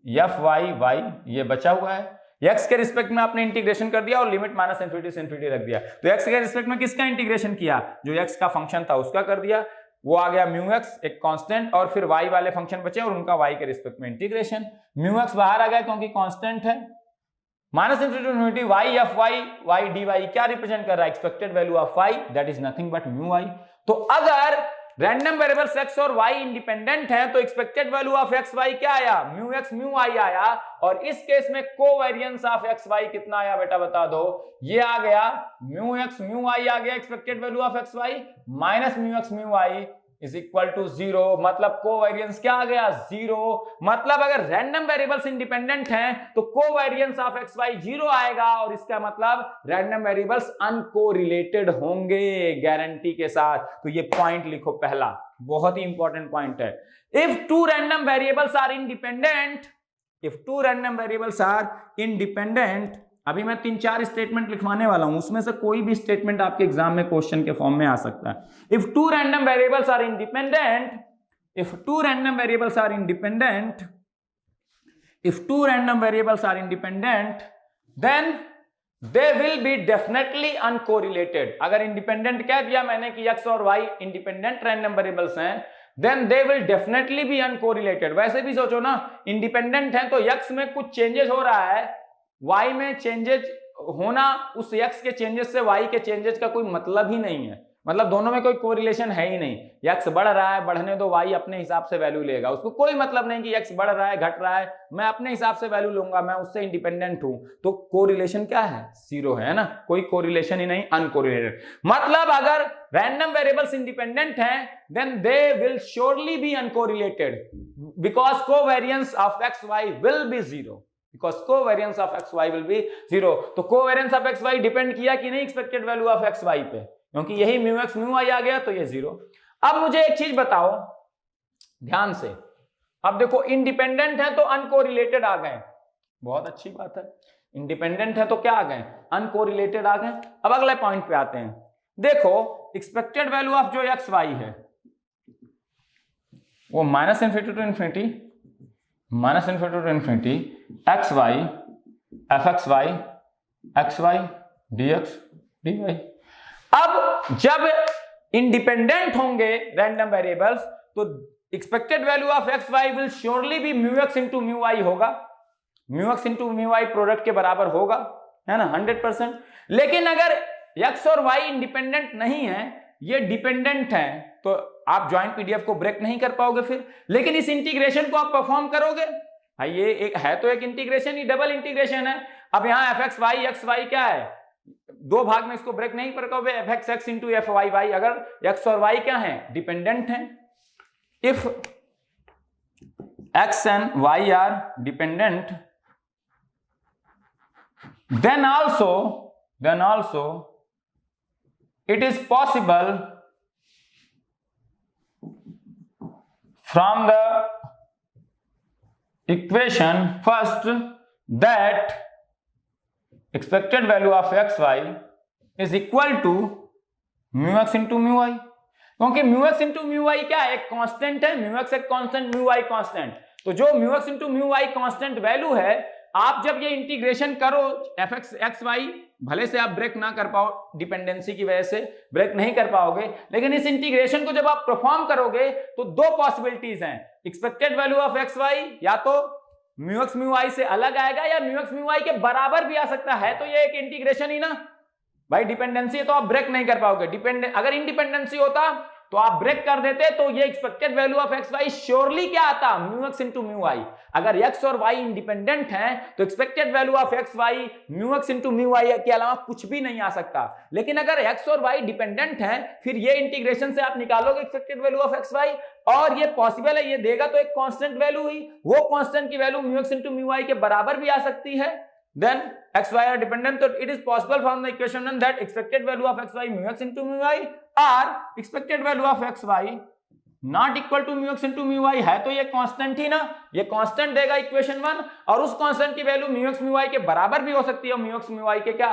f y y, ये बचा हुआ है। एक्स के रिस्पेक्ट में आपने इंटीग्रेशन कर दिया और लिमिट माइनस इनफिनिटी से इनफिनिटी रख दिया, तो एक्स के रिस्पेक्ट में किसका इंटीग्रेशन किया, जो एक्स का फंक्शन था उसका कर दिया, वो आ गया म्यू एक्स एक कांस्टेंट, और फिर वाई वाले फंक्शन बचे और उनका वाई के रिस्पेक्ट में इंटीग्रेशन। म्यू एक्स बाहर आ गया क्योंकि कांस्टेंट है, minus infinity y f y y d y क्या रिप्रेजेंट कर रहा है, expected value of y, that is nothing but mu y. तो अगर रैंडम वेरिएबल्स एक्स और वाई इंडिपेंडेंट हैं तो expected value of x y क्या आया, म्यू एक्स म्यू वाई आया, और इस केस में कोवेरियंस ऑफ एक्स वाई कितना आया बेटा बता दो, ये आ गया म्यू एक्स म्यू वाई आ गया expected value of x y minus mu x mu y is equal to 0, मतलब कोवेरियंस क्या आ गया 0। मतलब अगर रैंडम वेरिएबल्स इंडिपेंडेंट हैं तो कोवेरियंस ऑफ एक्स वाई 0 आएगा, और इसका मतलब रैंडम वेरिएबल्स अनकोरिलेटेड होंगे गारंटी के साथ। तो ये पॉइंट लिखो पहला, बहुत ही इंपॉर्टेंट पॉइंट है। If two random variables are independent, if two random variables are independent, अभी मैं 3-4 स्टेटमेंट लिखवाने वाला हूं, उसमें से कोई भी स्टेटमेंट आपके एग्जाम में क्वेश्चन के फॉर्म में आ सकता है। If two random variables are independent, if two random variables are independent, if two random variables are independent, then they will be definitely uncorrelated. अगर इंडिपेंडेंट कह दिया मैंने कि एक्स और वाई इंडिपेंडेंट रैंडम वेरिएबल्स हैं, then they will definitely be uncorrelated. वैसे भी सोचो ना, इंडिपेंडेंट है तो एक्स में कुछ चेंजेस हो रहा है, y में चेंजेस होना उस x के चेंजेस से y के चेंजेस का कोई मतलब ही नहीं है, मतलब दोनों में कोई कोरिलेशन है ही नहीं। x बढ़ रहा है, बढ़ने दो, y अपने हिसाब से वैल्यू लेगा, उसको कोई मतलब नहीं कि x बढ़ रहा है घट रहा है, मैं अपने हिसाब से वैल्यू लूंगा, मैं उससे इंडिपेंडेंट हूं, तो कोरिलेशन क्या है 0 है ना, कोई कोरिलेशन ही नहीं, अनकोरिलेटेड। मतलब अगर रैंडम वेरिएबल्स इंडिपेंडेंट हैं then they will surely be uncorrelated because covariance of x Y will be 0, because covariance of xy will be 0। तो covariance of xy डिपेंड किया कि नहीं एक्सपेक्टेड वैल्यू ऑफ xy पे, क्योंकि यही म्यू एक्स म्यू वाई आ गया तो ये 0। अब मुझे एक चीज बताओ ध्यान से, अब देखो इंडिपेंडेंट है तो अनकोरिलेटेड आ गए, बहुत अच्छी बात है। इंडिपेंडेंट है तो क्या आ गए, अनकोरिलेटेड आ गए। अब अगले पॉइंट पे आते हैं। देखो एक्सपेक्टेड वैल्यू ऑफ जो एक्स वाई है वो minus infinity to infinity X Y F x Y D x D Y. अब जब इंडिपेंडेंट होंगे रैंडम वेरिएबल्स तो expected value of x Y will surely be mu x into mu Y होगा, mu x into mu Y product के बराबर होगा, है ना, 100%। लेकिन अगर एक्स और वाई इंडिपेंडेंट नहीं है, ये डिपेंडेंट है, तो आप ज्वाइंट पीडीएफ को ब्रेक नहीं कर पाओगे फिर। लेकिन इस इंटीग्रेशन को आप परफॉर्म करोगे, ये एक है तो एक इंटीग्रेशन ही डबल इंटीग्रेशन है। अब यहां एफ एक्स वाई क्या है, दो भाग में इसको ब्रेक नहीं कर पाओगे, f x x into f y y. अगर एक्स और वाई क्या है, डिपेंडेंट है, if x and y are dependent then also it is possible from the equation first that expected value of xy is equal to mu x into mu y, क्योंकि mu x into mu y क्या है, एक constant है, mu x एक constant, mu y constant. तो जो mu x into mu y constant value है, आप जब ये इंटीग्रेशन करो एफ एक्स एक्स वाई, भले से आप ब्रेक ना कर पाओ डिपेंडेंसी की वजह से ब्रेक नहीं कर पाओगे, लेकिन इस इंटीग्रेशन को जब आप परफॉर्म करोगे तो दो पॉसिबिलिटीज हैं। Expected value of x y या तो म्यू एक्स म्यू वाई से अलग आएगा या म्यू एक्स म्यू वाई के बराबर भी आ सकता है। तो ये एक इंटीग्रेशन ही ना भाई, डिपेंडेंसी है तो आप ब्रेक नहीं कर पाओगे। अगर इंडिपेंडेंसी होता तो आप ब्रेक कर देते, तो ये expected value of x y surely क्या आता, mu x into mu y. अगर एक्स और वाई इंडिपेंडेंट हैं तो expected value of x y mu x into mu y के अलावा कुछ भी नहीं आ सकता। लेकिन अगर एक्स और वाई डिपेंडेंट हैं, फिर ये इंटीग्रेशन से आप निकालोगे expected value of x y, और ये पॉसिबल है, ये देगा तो एक कांस्टेंट वैल्यू ही, वो कांस्टेंट की value mu x into mu y के बराबर भी आ सकती है। Then x y are dependent, so it is possible from the equation that expected value of x y mu x into mu y or expected value of x y not equal to mu x into mu y है, तो ये constant ही ना, ये constant देगा equation 1, और उस constant की value mu x mu y के बराबर भी हो सकती है और mu x mu y के क्या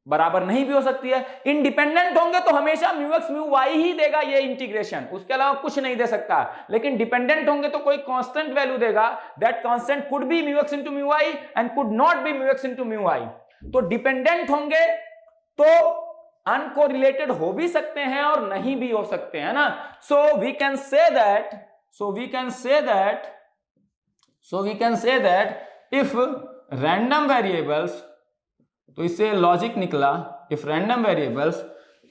बराबर नहीं भी हो सकती है। इंडिपेंडेंट होंगे तो हमेशा mu x mu why he देगा ये इंटीग्रेशन, उसके अलावा कुछ नहीं दे सकता। लेकिन डिपेंडेंट होंगे तो कोई कांस्टेंट वैल्यू देगा, that constant could be mu x into mu y and could not be mu x into mu y. तो डिपेंडेंट होंगे तो अनकोरिलेटेड हो भी सकते हैं और नहीं भी हो सकते हैं ना। So we can say that if random variables, तो इससे लॉजिक निकला, if random variables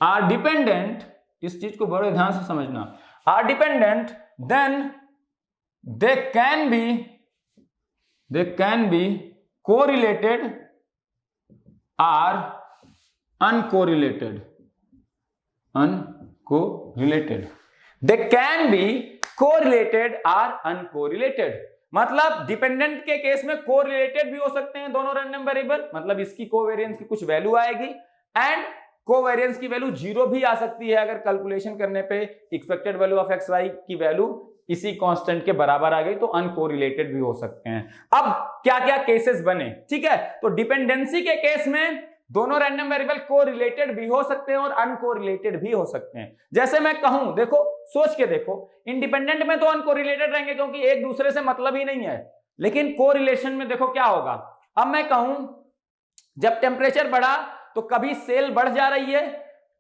are dependent, इस चीज को बड़े ध्यान से समझना, are dependent then they can be correlated or uncorrelated, they can be correlated or uncorrelated. मतलब डिपेंडेंट के केस में कोरिलेटेड भी हो सकते हैं दोनों रैंडम वेरिएबल, मतलब इसकी कोवेरिएंस की कुछ वैल्यू आएगी एंड कोवेरिएंस की वैल्यू 0 भी आ सकती है अगर कैलकुलेशन करने पे expected value of x y की वैल्यू इसी कांस्टेंट के बराबर आ गई, तो अनकोरिलेटेड भी हो सकते हैं। अब क्या क्या केसेस बने, ठीक है, तो डिपेंडेंसी के केस में दोनों रैंडम वेरिएबल कोरिलेटेड भी हो सकते हैं और अनकोरिलेटेड भी हो सकते हैं। जैसे मैं कहूं, देखो सोच के देखो, इंडिपेंडेंट में तो अनकोरिलेटेड रहेंगे क्योंकि एक दूसरे से मतलब ही नहीं है, लेकिन कोरिलेशन में देखो क्या होगा। अब मैं कहूं जब टेम्परेचर बढ़ा तो कभी सेल बढ़ जा रही है,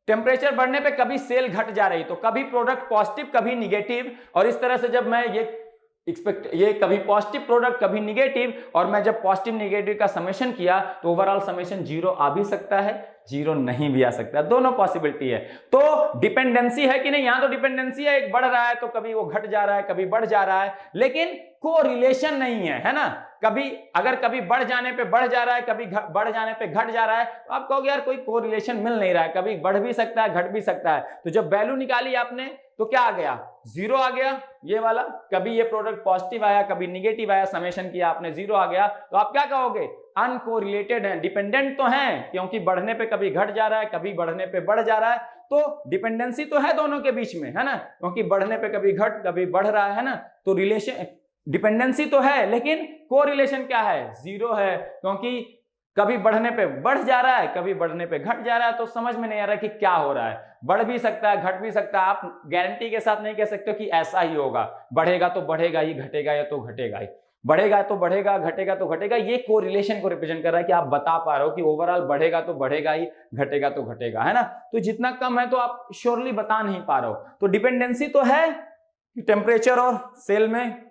टेम्परेचर बढ़ने पे कभी सेल घट जा रही, तो कभी प्रोडक्ट पॉजिटिव कभी निगेटिव, और इस तरह से जब मैं ये कभी पॉजिटिव प्रोडक्ट कभी निगेटिव, और मैं जब पॉजिटिव निगेटिव का समेशन किया तो ओवरऑल समेशन 0 आ भी सकता है, 0 नहीं भी आ सकता, दोनों पॉसिबिलिटी है। तो डिपेंडेंसी है कि नहीं, यहां तो डिपेंडेंसी है, एक बढ़ रहा है तो कभी वो घट जा रहा है, कभी बढ़ जा रहा है, लेकिन कोरिलेशन नहीं है, है ना। कभी अगर कभी बढ़ जाने पे बढ़ जा रहा है, कभी बढ़ जाने पे घट जा रहा है, तो आप कहोगे यार कोई कोरिलेशन मिल नहीं रहा है, कभी बढ़ भी सकता है घट भी सकता है। तो जब वैल्यू निकाली आपने तो क्या आ गया, 0 आ गया ये वाला, कभी ये प्रोडक्ट पॉजिटिव आया कभी निगेटिव आया, समेशन किया आपने 0 आ गया, तो आप क्या कहोगे, अनकोरिलेटेड है। डिपेंडेंट तो हैं क्योंकि बढ़ने पे कभी घट जा रहा है, कभी बढ़ने पे बढ़ जा रहा है, तो डिपेंडेंसी तो है दोनों के बीच में, है ना, क्योंकि बढ़ने पे कभी घट कभी बढ़ रहा है ना, तो रिलेशन डिपेंडेंसी तो है लेकिन कोरिलेशन क्या है, जीरो है, क्योंकि कभी बढ़ने पे बढ़ जा रहा है, कभी बढ़ने पे घट जा रहा है, तो समझ में नहीं आ रहा कि क्या हो रहा है। बढ़ भी सकता है, घट भी सकता है, आप गारंटी के साथ नहीं कह सकते हो कि ऐसा ही होगा, बढ़ेगा तो बढ़ेगा ही, घटेगा या तो घटेगा ही, बढ़ेगा तो बढ़ेगा, घटेगा तो घटेगा। ये कोरिलेशन को रिप्रेजेंट कर रहा है कि आप बता पा रहे हो कि ओवरऑल बढ़ेगा तो बढ़ेगा ही, घटेगा तो घटेगा, है ना। तो जितना कम है तो आप श्योरली बता नहीं पा रहे हो। तो डिपेंडेंसी तो है कि टेम्परेचर और सेल में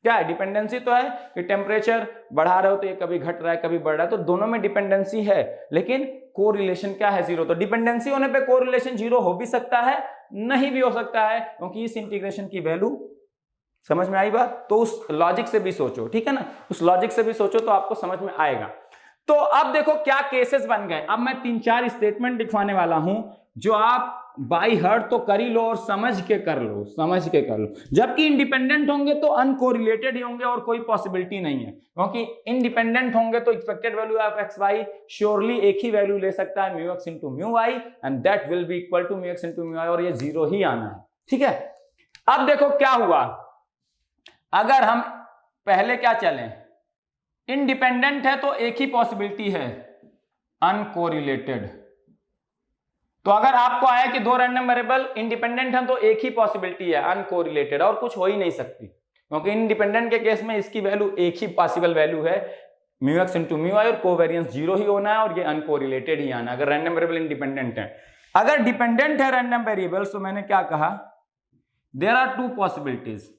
क्या है, डिपेंडेंसी तो है कि टेम्परेचर बढ़ा रहे हो तो ये कभी घट रहा है कभी बढ़ रहा है, तो दोनों में डिपेंडेंसी है, लेकिन कोरिलेशन क्या है, जीरो। तो डिपेंडेंसी होने पे कोरिलेशन जीरो हो भी सकता है, नहीं भी हो सकता है, क्योंकि इस इंटीग्रेशन की वैल्यू, समझ में आई बात। तो उस लॉजिक से भी सोचो, ठीक है ना, उस लॉजिक से भी सोचो तो आपको समझ में आएगा। तो अब देखो क्या केसेस बन गए। अब मैं 3-4 स्टेटमेंट लिखवाने वाला हूं जो आप बाई हार्ट तो कर ही लो और समझ के कर लो, समझ के कर लो। जबकि इंडिपेंडेंट होंगे तो अनकोरिलेटेड ही होंगे और कोई पॉसिबिलिटी नहीं है, क्योंकि इंडिपेंडेंट होंगे तो expected value of x y surely एक ही वैल्यू ले सकता है, mu x into mu y, and that will be equal to mu x into mu y, और ये जीरो ही आना है, ठीक है। अब देखो क्या हुआ, अगर हम पहले क्या चलें, इंडिपेंडेंट है तो एक ही पॉसिबिलिटी है, अनकोरिलेटेड। तो अगर आपको आया कि दो रैंडम वेरिएबल इंडिपेंडेंट हैं तो एक ही पॉसिबिलिटी है, अनकोरिलेटेड, और कुछ हो ही नहीं सकती, क्योंकि इंडिपेंडेंट के केस में इसकी वैल्यू एक ही पॉसिबल वैल्यू है, mu x into mu y, और कोवेरियंस जीरो ही होना है और ये अनकोरिलेटेड ही आना अगर रैंडम वेरिएबल इंडिपेंडेंट है। अगर डिपेंडेंट है रैंडम वेरिएबल्स तो मैंने क्या कहा, देयर आर टू पॉसिबिलिटीज,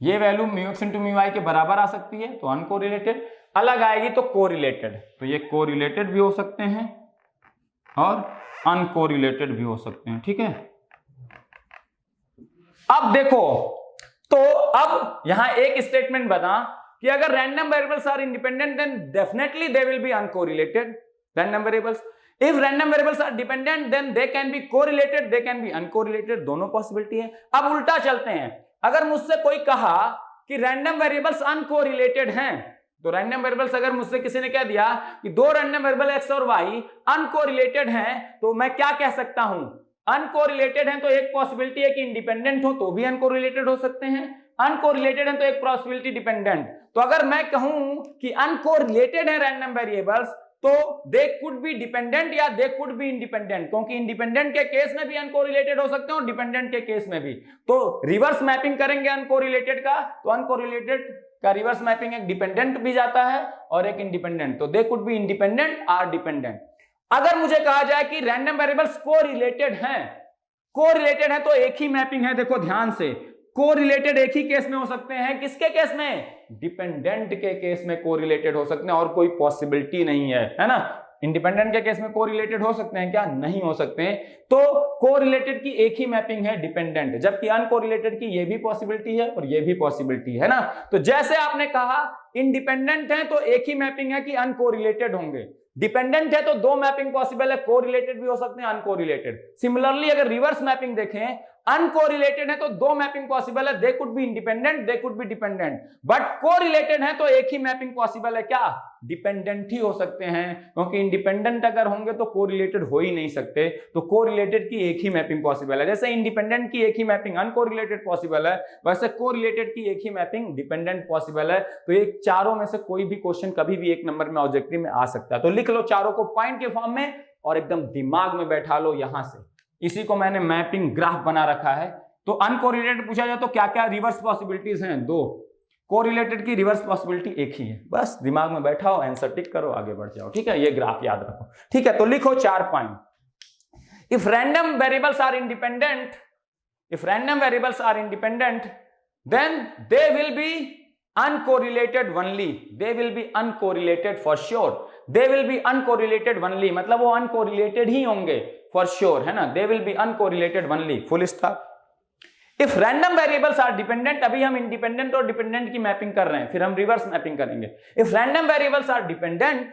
ये value mu x into mu y के बराबर आ सकती है तो अनकोरिलेटेड, अलग आएगी तो कोरिलेटेड, तो ये कोरिलेटेड भी हो सकते हैं और अनकोरिलेटेड भी हो सकते हैं, ठीक है। अब देखो, तो अब यहां एक स्टेटमेंट बना कि अगर random variables are independent then definitely they will be uncorrelated random variables. If random variables are dependent then they can be correlated, they can be uncorrelated, दोनों पॉसिबिलिटी है। अब उल्टा चलते हैं, अगर मुझसे कोई कहा कि रैंडम वेरिएबल्स अनकोरिलेटेड हैं, तो रैंडम वेरिएबल्स अगर मुझसे किसी ने कह दिया कि दो रैंडम वेरिएबल एक्स और वाई अनकोरिलेटेड हैं, तो मैं क्या कह सकता हूं, अनकोरिलेटेड हैं तो एक पॉसिबिलिटी है कि इंडिपेंडेंट हो तो भी अनकोरिलेटेड हो सकते हैं, अनकोरिलेटेड हैं तो एक पॉसिबिलिटी डिपेंडेंट। तो अगर मैं कहूं कि अनकोरिलेटेड है रैंडम वेरिएबल्स तो दे कुड बी डिपेंडेंट या दे कुड बी इंडिपेंडेंट, क्योंकि इंडिपेंडेंट के केस में भी अनकोरिलेटेड हो सकते हैं और डिपेंडेंट के केस में भी। तो रिवर्स मैपिंग करेंगे अनकोरिलेटेड का, तो अनकोरिलेटेड का रिवर्स मैपिंग एक डिपेंडेंट भी जाता है और एक इंडिपेंडेंट, तो they could be independent or dependent. अगर मुझे कहा जाए कि रैंडम वेरिएबल्स कोरिलेटेड हैं, कोरिलेटेड है तो एक ही मैपिंग है, देखो ध्यान से, कोरिलेटेड एक ही केस में हो सकते हैं, किसके केस में, डिपेंडेंट के केस में कोरिलेटेड हो सकते हैं और कोई पॉसिबिलिटी नहीं है ना। इंडिपेंडेंट के केस में कोरिलेटेड हो सकते हैं क्या, नहीं हो सकते हैं। तो कोरिलेटेड की एक ही मैपिंग है डिपेंडेंट, जबकि अनकोरिलेटेड की ये भी पॉसिबिलिटी है और ये भी पॉसिबिलिटी है ना। तो जैसे आपने कहा इंडिपेंडेंट है तो एक ही मैपिंग है कि अनकोरिलेटेड होंगे, डिपेंडेंट है तो दो मैपिंग पॉसिबल है, कोरिलेटेड भी हो सकते हैं अनकोरिलेटेड। सिमिलरली अगर रिवर्स मैपिंग देखें, अनकोरिलेटेड है तो दो मैपिंग पॉसिबल है, दे could be independent, they could be dependent, but correlated है तो एक ही मैपिंग पॉसिबल है, क्या, डिपेंडेंट ही हो सकते हैं, क्योंकि इंडिपेंडेंट अगर होंगे तो कोरिलेटेड हो ही नहीं सकते। तो कोरिलेटेड की एक ही मैपिंग पॉसिबल है, जैसे इंडिपेंडेंट की एक ही मैपिंग अनकोरिलेटेड पॉसिबल है, वैसे कोरिलेटेड की एक ही मैपिंग डिपेंडेंट पॉसिबल है। तो ये चारों में से कोई भी क्वेश्चन कभी भी एक नंबर में ऑब्जेक्टिव में आ सकता है। तो लिख लो चारों को पॉइंट के फॉर्म में और एकदम दिमाग में बैठा लो यहां से, इसी को मैंने मैपिंग ग्राफ बना रखा है। तो अनकोरिलेटेड पूछा जाए तो क्या क्या रिवर्स पॉसिबिलिटीज हैं, दो, कोरिलेटेड की रिवर्स पॉसिबिलिटी एक ही है। बस दिमाग में बैठाओ, आंसर टिक करो, आगे बढ़ जाओ, ठीक है। ये ग्राफ याद रखो, ठीक है। तो लिखो 4 point. If random variables are independent, if random variables are independent then they will be uncorrelated only, they will be uncorrelated for sure, they will be uncorrelated only, मतलब वो अनकोरिलेटेड ही होंगे फॉर श्योर, है ना। They will be uncorrelated only, full stop. If random variables are dependent, अभी हम independent और dependent की मैपिंग कर रहे हैं, फिर हम रिवर्स मैपिंग करेंगे। If random variables are dependent,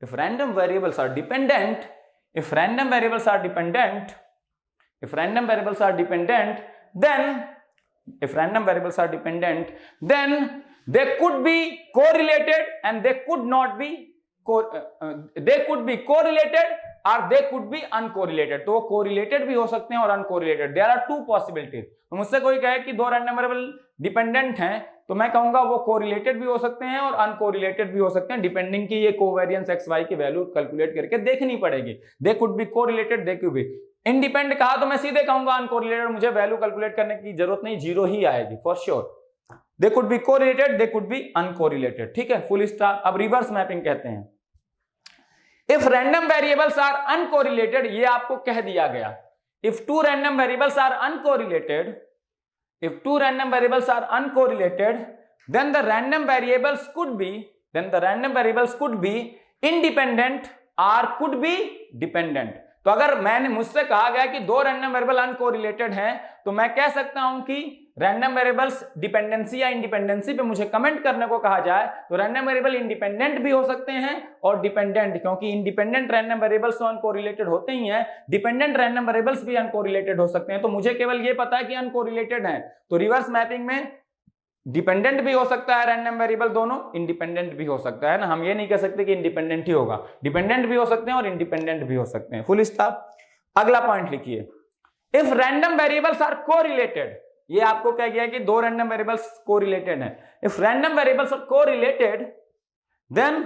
if random variables are dependent, if random variables are dependent, if random variables are dependent, then if random variables are dependent, then they could be correlated and they could not be they could be correlated और दे could be uncorrelated. तो वो correlated भी हो सकते हैं और uncorrelated. There are two possibilities. तो मुझसे कोई कहे कि दो रैंडम वेरिएबल डिपेंडेंट हैं, तो मैं कहूंगा वो कोरिलेटेड भी हो सकते हैं और अनकोरिलेटेड भी हो सकते हैं, डिपेंडिंग की ये कोवेरिएंस एक्स वाई की वैल्यू कैलकुलेट करके देखनी पड़ेगी। दे could be correlated, they could be independent कहा तो मैं सीधे कहूंगा अनकोरिलेटेड, मुझे वैल्यू कैलकुलेट करने की जरूरत नहीं, जीरो ही आएगी for sure. They could be correlated, they could be uncorrelated, ठीक है, फुल स्टॉप। अब रिवर्स मैपिंग कहते हैं। If random variables are uncorrelated, ये आपको कह दिया गया, if two random variables are uncorrelated, if two random variables are uncorrelated, then the random variables could be independent or could be dependent। तो अगर मैंने मुझसे कहा गया कि दो रैंडम वेरिएबल अनकोरिलेटेड हैं, तो मैं कह सकता हूं कि रैंडम वेरिएबल्स डिपेंडेंसी या इंडिपेंडेंसी पे मुझे कमेंट करने को कहा जाए तो रैंडम वेरिएबल इंडिपेंडेंट भी हो सकते हैं और डिपेंडेंट, क्योंकि इंडिपेंडेंट रैंडम वेरिएबल्स तो अनकोरिलेटेड होते ही हैं, डिपेंडेंट रैंडम वेरिएबल्स भी अनकोरिलेटेड हो सकते हैं। तो मुझे केवल ये पता है कि अनकोरिलेटेड है, तो रिवर्स मैपिंग में डिपेंडेंट भी हो सकता है रैंडम वेरिएबल, दोनों इंडिपेंडेंट भी हो सकता है ना। हम ये नहीं कह सकते कि इंडिपेंडेंट ही होगा, डिपेंडेंट भी हो सकते हैं और इंडिपेंडेंट भी हो सकते हैं, फुल स्टॉप। अगला पॉइंट लिखिए, if random variables are correlated, ये आपको क्या गया कि दो रैंडम वेरिएबल्स कोरिलेटेड हैं। If random variables are correlated then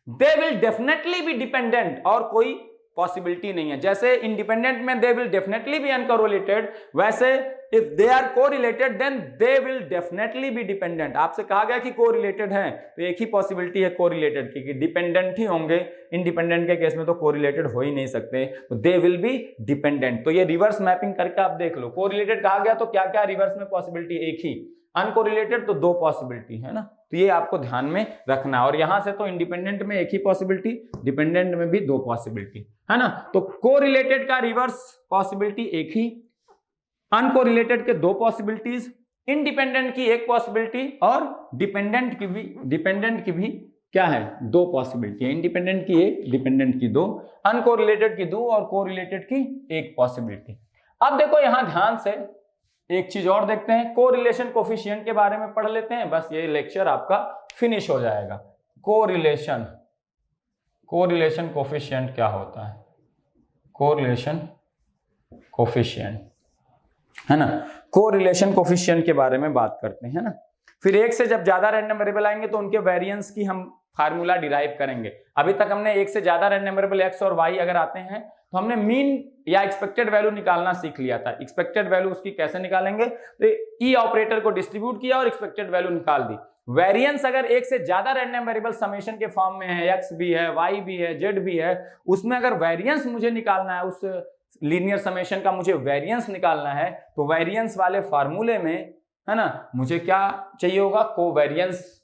they will definitely be dependent, और कोई पॉसिबिलिटी नहीं है। जैसे इंडिपेंडेंट में they will definitely be uncorrelated, वैसे if they are correlated then they will definitely be dependent. आपसे कहा गया कि कोरिलेटेड हैं, तो एक ही पॉसिबिलिटी है कोरिलेटेड की, कि डिपेंडेंट ही होंगे। इंडिपेंडेंट के केस में तो कोरिलेटेड हो ही नहीं सकते, तो दे विल बी डिपेंडेंट। तो ये रिवर्स मैपिंग करके आप देख लो, कोरिलेटेड कहा गया तो क्या क्या रिवर्स में पॉसिबिलिटी, एक ही, अनकोरिलेटेड तो दो पॉसिबिलिटी है ना, तो ये आपको ध्यान में रखना है। और यहां से तो इंडिपेंडेंट में एक ही पॉसिबिलिटी, डिपेंडेंट में भी दो पॉसिबिलिटी है ना। तो कोरिलेटेड का रिवर्स पॉसिबिलिटी एक ही, अनकोरिलेटेड के दो पॉसिबिलिटीज, इंडिपेंडेंट की एक पॉसिबिलिटी और डिपेंडेंट की भी क्या है, दो पॉसिबिलिटी है। इंडिपेंडेंट की एक, डिपेंडेंट की दो, अनकोरिलेटेड की दो और कोरिलेटेड की एक पॉसिबिलिटी। अब देखो यहां ध्यान से एक चीज और देखते हैं, कोरिलेशन कोफिशिएंट के बारे में पढ़ लेते हैं, बस ये लेक्चर आपका फिनिश हो जाएगा। कोरिलेशन कोफिशिएंट क्या होता है, कोरिलेशन कोफिशिएंट है ना, कोरिलेशन कोफिशिएंट के बारे में बात करते हैं ना। फिर एक से जब ज्यादा रैंडम वेरिएबल आएंगे तो उनके वेरिएंस की हम फार्मूला डिराइव करेंगे। अभी तक हमने एक से ज्यादा रैंडम वेरिएबल एक्स और वाई अगर आते हैं तो हमने मीन या एक्सपेक्टेड वैल्यू निकालना सीख लिया था। एक्सपेक्टेड वैल्यू उसकी कैसे निकालेंगे, तो ई ऑपरेटर को डिस्ट्रीब्यूट किया और एक्सपेक्टेड वैल्यू निकाल दी। वेरिएंस अगर एक से ज्यादा रैंडम वेरिएबल समेशन के फॉर्म में है, एक्स भी है, वाई भी है, जेड भी है, उसमें अगर वेरिएंस मुझे निकालना है, उस लीनियर समेशन का मुझे वेरिएंस निकालना है, तो वेरिएंस वाले फार्मूले में है ना, मुझे क्या चाहिए होगा, कोवेरिएंस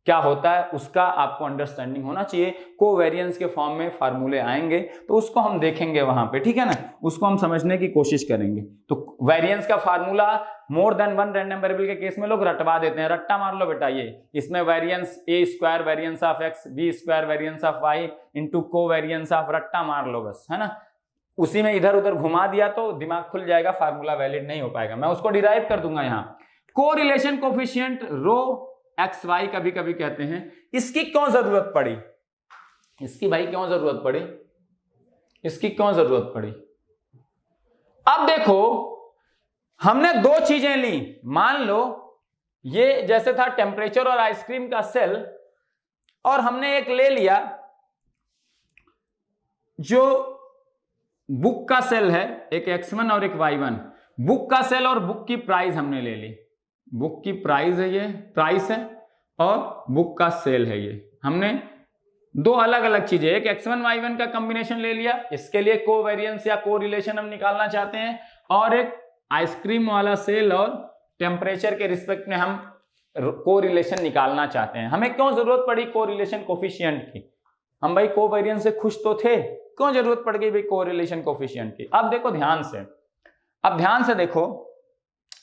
क्या होता है उसका आपको अंडरस्टैंडिंग होना चाहिए। कोवेरिएंस के फॉर्म में फार्मूले आएंगे तो उसको हम देखेंगे वहां पे, ठीक है ना, उसको हम समझने की कोशिश करेंगे। तो वेरिएंस का formula more than one random variable के केस में लोग रटवा देते हैं, रट्टा मार लो बेटा, ये इसमें variance a square variance of x, b square variance of y into covariance of, रट्टा मार लो बस, है ना। उसी में इधर उधर घुमा दिया तो दिमाग खुल जाएगा, फार्मूला वैलिड नहीं हो पाएगा। मैं उसको डिराइव कर दूंगा यहाँ। कोरिलेशन कोफिशिएंट रो एक्स वाई कभी कभी कहते हैं, इसकी क्यों जरूरत पड़ी, इसकी भाई क्यों जरूरत पड़ी, इसकी क्यों जरूरत पड़ी। अब देखो हमने दो चीजें ली, मान लो ये जैसे था टेम्परेचर और आइसक्रीम का सेल, और हमने एक ले लिया जो बुक का सेल है, एक x1 और एक y1। बुक का सेल और बुक की प्राइस हमने ले ली, बुक की प्राइस है, ये प्राइस है, और बुक का सेल है ये। हमने दो अलग अलग चीजें, एक x1 y1 का कॉम्बिनेशन ले लिया, इसके लिए कोवेरिएंस या कोरिलेशन हम निकालना चाहते हैं, और एक आइसक्रीम वाला सेल और टेम्परेचर के रिस्पेक्ट में हम कोरिलेशन निकालना चाहते हैं। हमें क्यों जरूरत पड़ी कोरिलेशन कोफिशिएंट की, हम भाई कोवेरिएंस से खुश तो थे, क्यों जरूरत पड़ गई भाई कोरिलेशन कोफिशिएंट की। अब देखो ध्यान से, अब ध्यान से देखो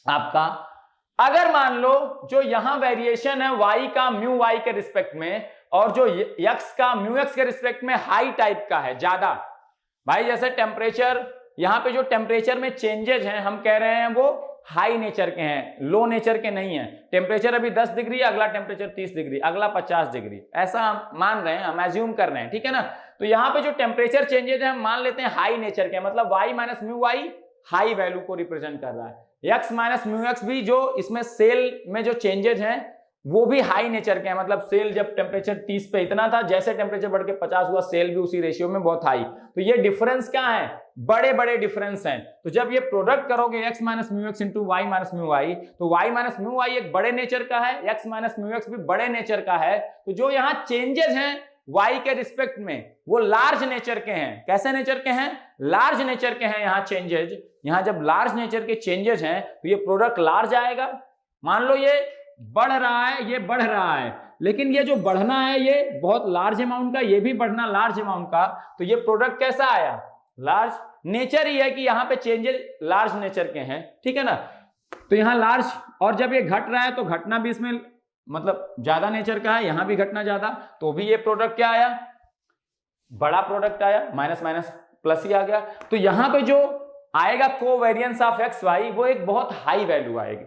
आपका, अगर मान लो जो यहां वेरिएशन है y का म्यू y के रिस्पेक्ट में, और जो x का म्यू x के रिस्पेक्ट में हाई टाइप का है, ज्यादा भाई, जैसे टेम्परेचर, यहां पे जो टेम्परेचर में चेंजेस हैं हम कह रहे हैं वो हाई नेचर के हैं, लो नेचर के नहीं है। टेम्परेचर अभी 10 डिग्री, अगला टेम्परेचर 30 डिग्री, अगला 50 डिग्री, ऐसा हम मान रहे हैं, हम एज्यूम कर रहे हैं, ठीक है ना। तो यहाँ पे जो टेम्परेचर चेंजेज है हम मान लेते हैं हाई नेचर के, मतलब y minus mu y high value को रिप्रेजेंट कर रहा है। x माइनस म्यू एक्स भी जो इसमें सेल में जो चेंजेज हैं वो भी हाई नेचर के हैं, मतलब सेल जब टेम्परेचर 30 पे इतना था, जैसे टेम्परेचर बढ़ के 50 हुआ सेल भी उसी रेशियो में बहुत हाई। तो ये डिफरेंस क्या है, बड़े बड़े डिफरेंस हैं। तो जब ये प्रोडक्ट करोगे x minus mu x into y minus mu y, तो y माइनस म्यू वाई एक बड़े नेचर का है, x माइनस म्यू एक्स भी बड़े नेचर का है। तो जो यहाँ चेंजेस हैं y के रिस्पेक्ट में वो लार्ज नेचर के हैं। कैसे नेचर के हैं, लार्ज नेचर के हैं यहाँ चेंजेस। यहाँ जब लार्ज नेचर के चेंजेस हैं तो ये प्रोडक्ट लार्ज आएगा। मान लो ये बढ़ रहा है, ये बढ़ रहा है, लेकिन ये जो बढ़ना है ये बहुत लार्ज अमाउंट का, ये भी बढ़ना लार्ज अमाउंट का, तो ये प्रोडक्ट कैसा आया, लार्ज। नेचर ही है कि यहाँ पे चेंजेस लार्ज नेचर के हैं, ठीक है ना। तो यहाँ लार्ज, और जब ये घट रहा है तो घटना भी इसमें मतलब ज्यादा नेचर का है, यहां भी घटना ज्यादा, तो भी ये प्रोडक्ट क्या आया, बड़ा प्रोडक्ट आया, माइनस माइनस प्लस ही आ गया। तो यहां पे जो आएगा कोवेरिएंस ऑफ एक्स वाई वो एक बहुत हाई वैल्यू आएगी।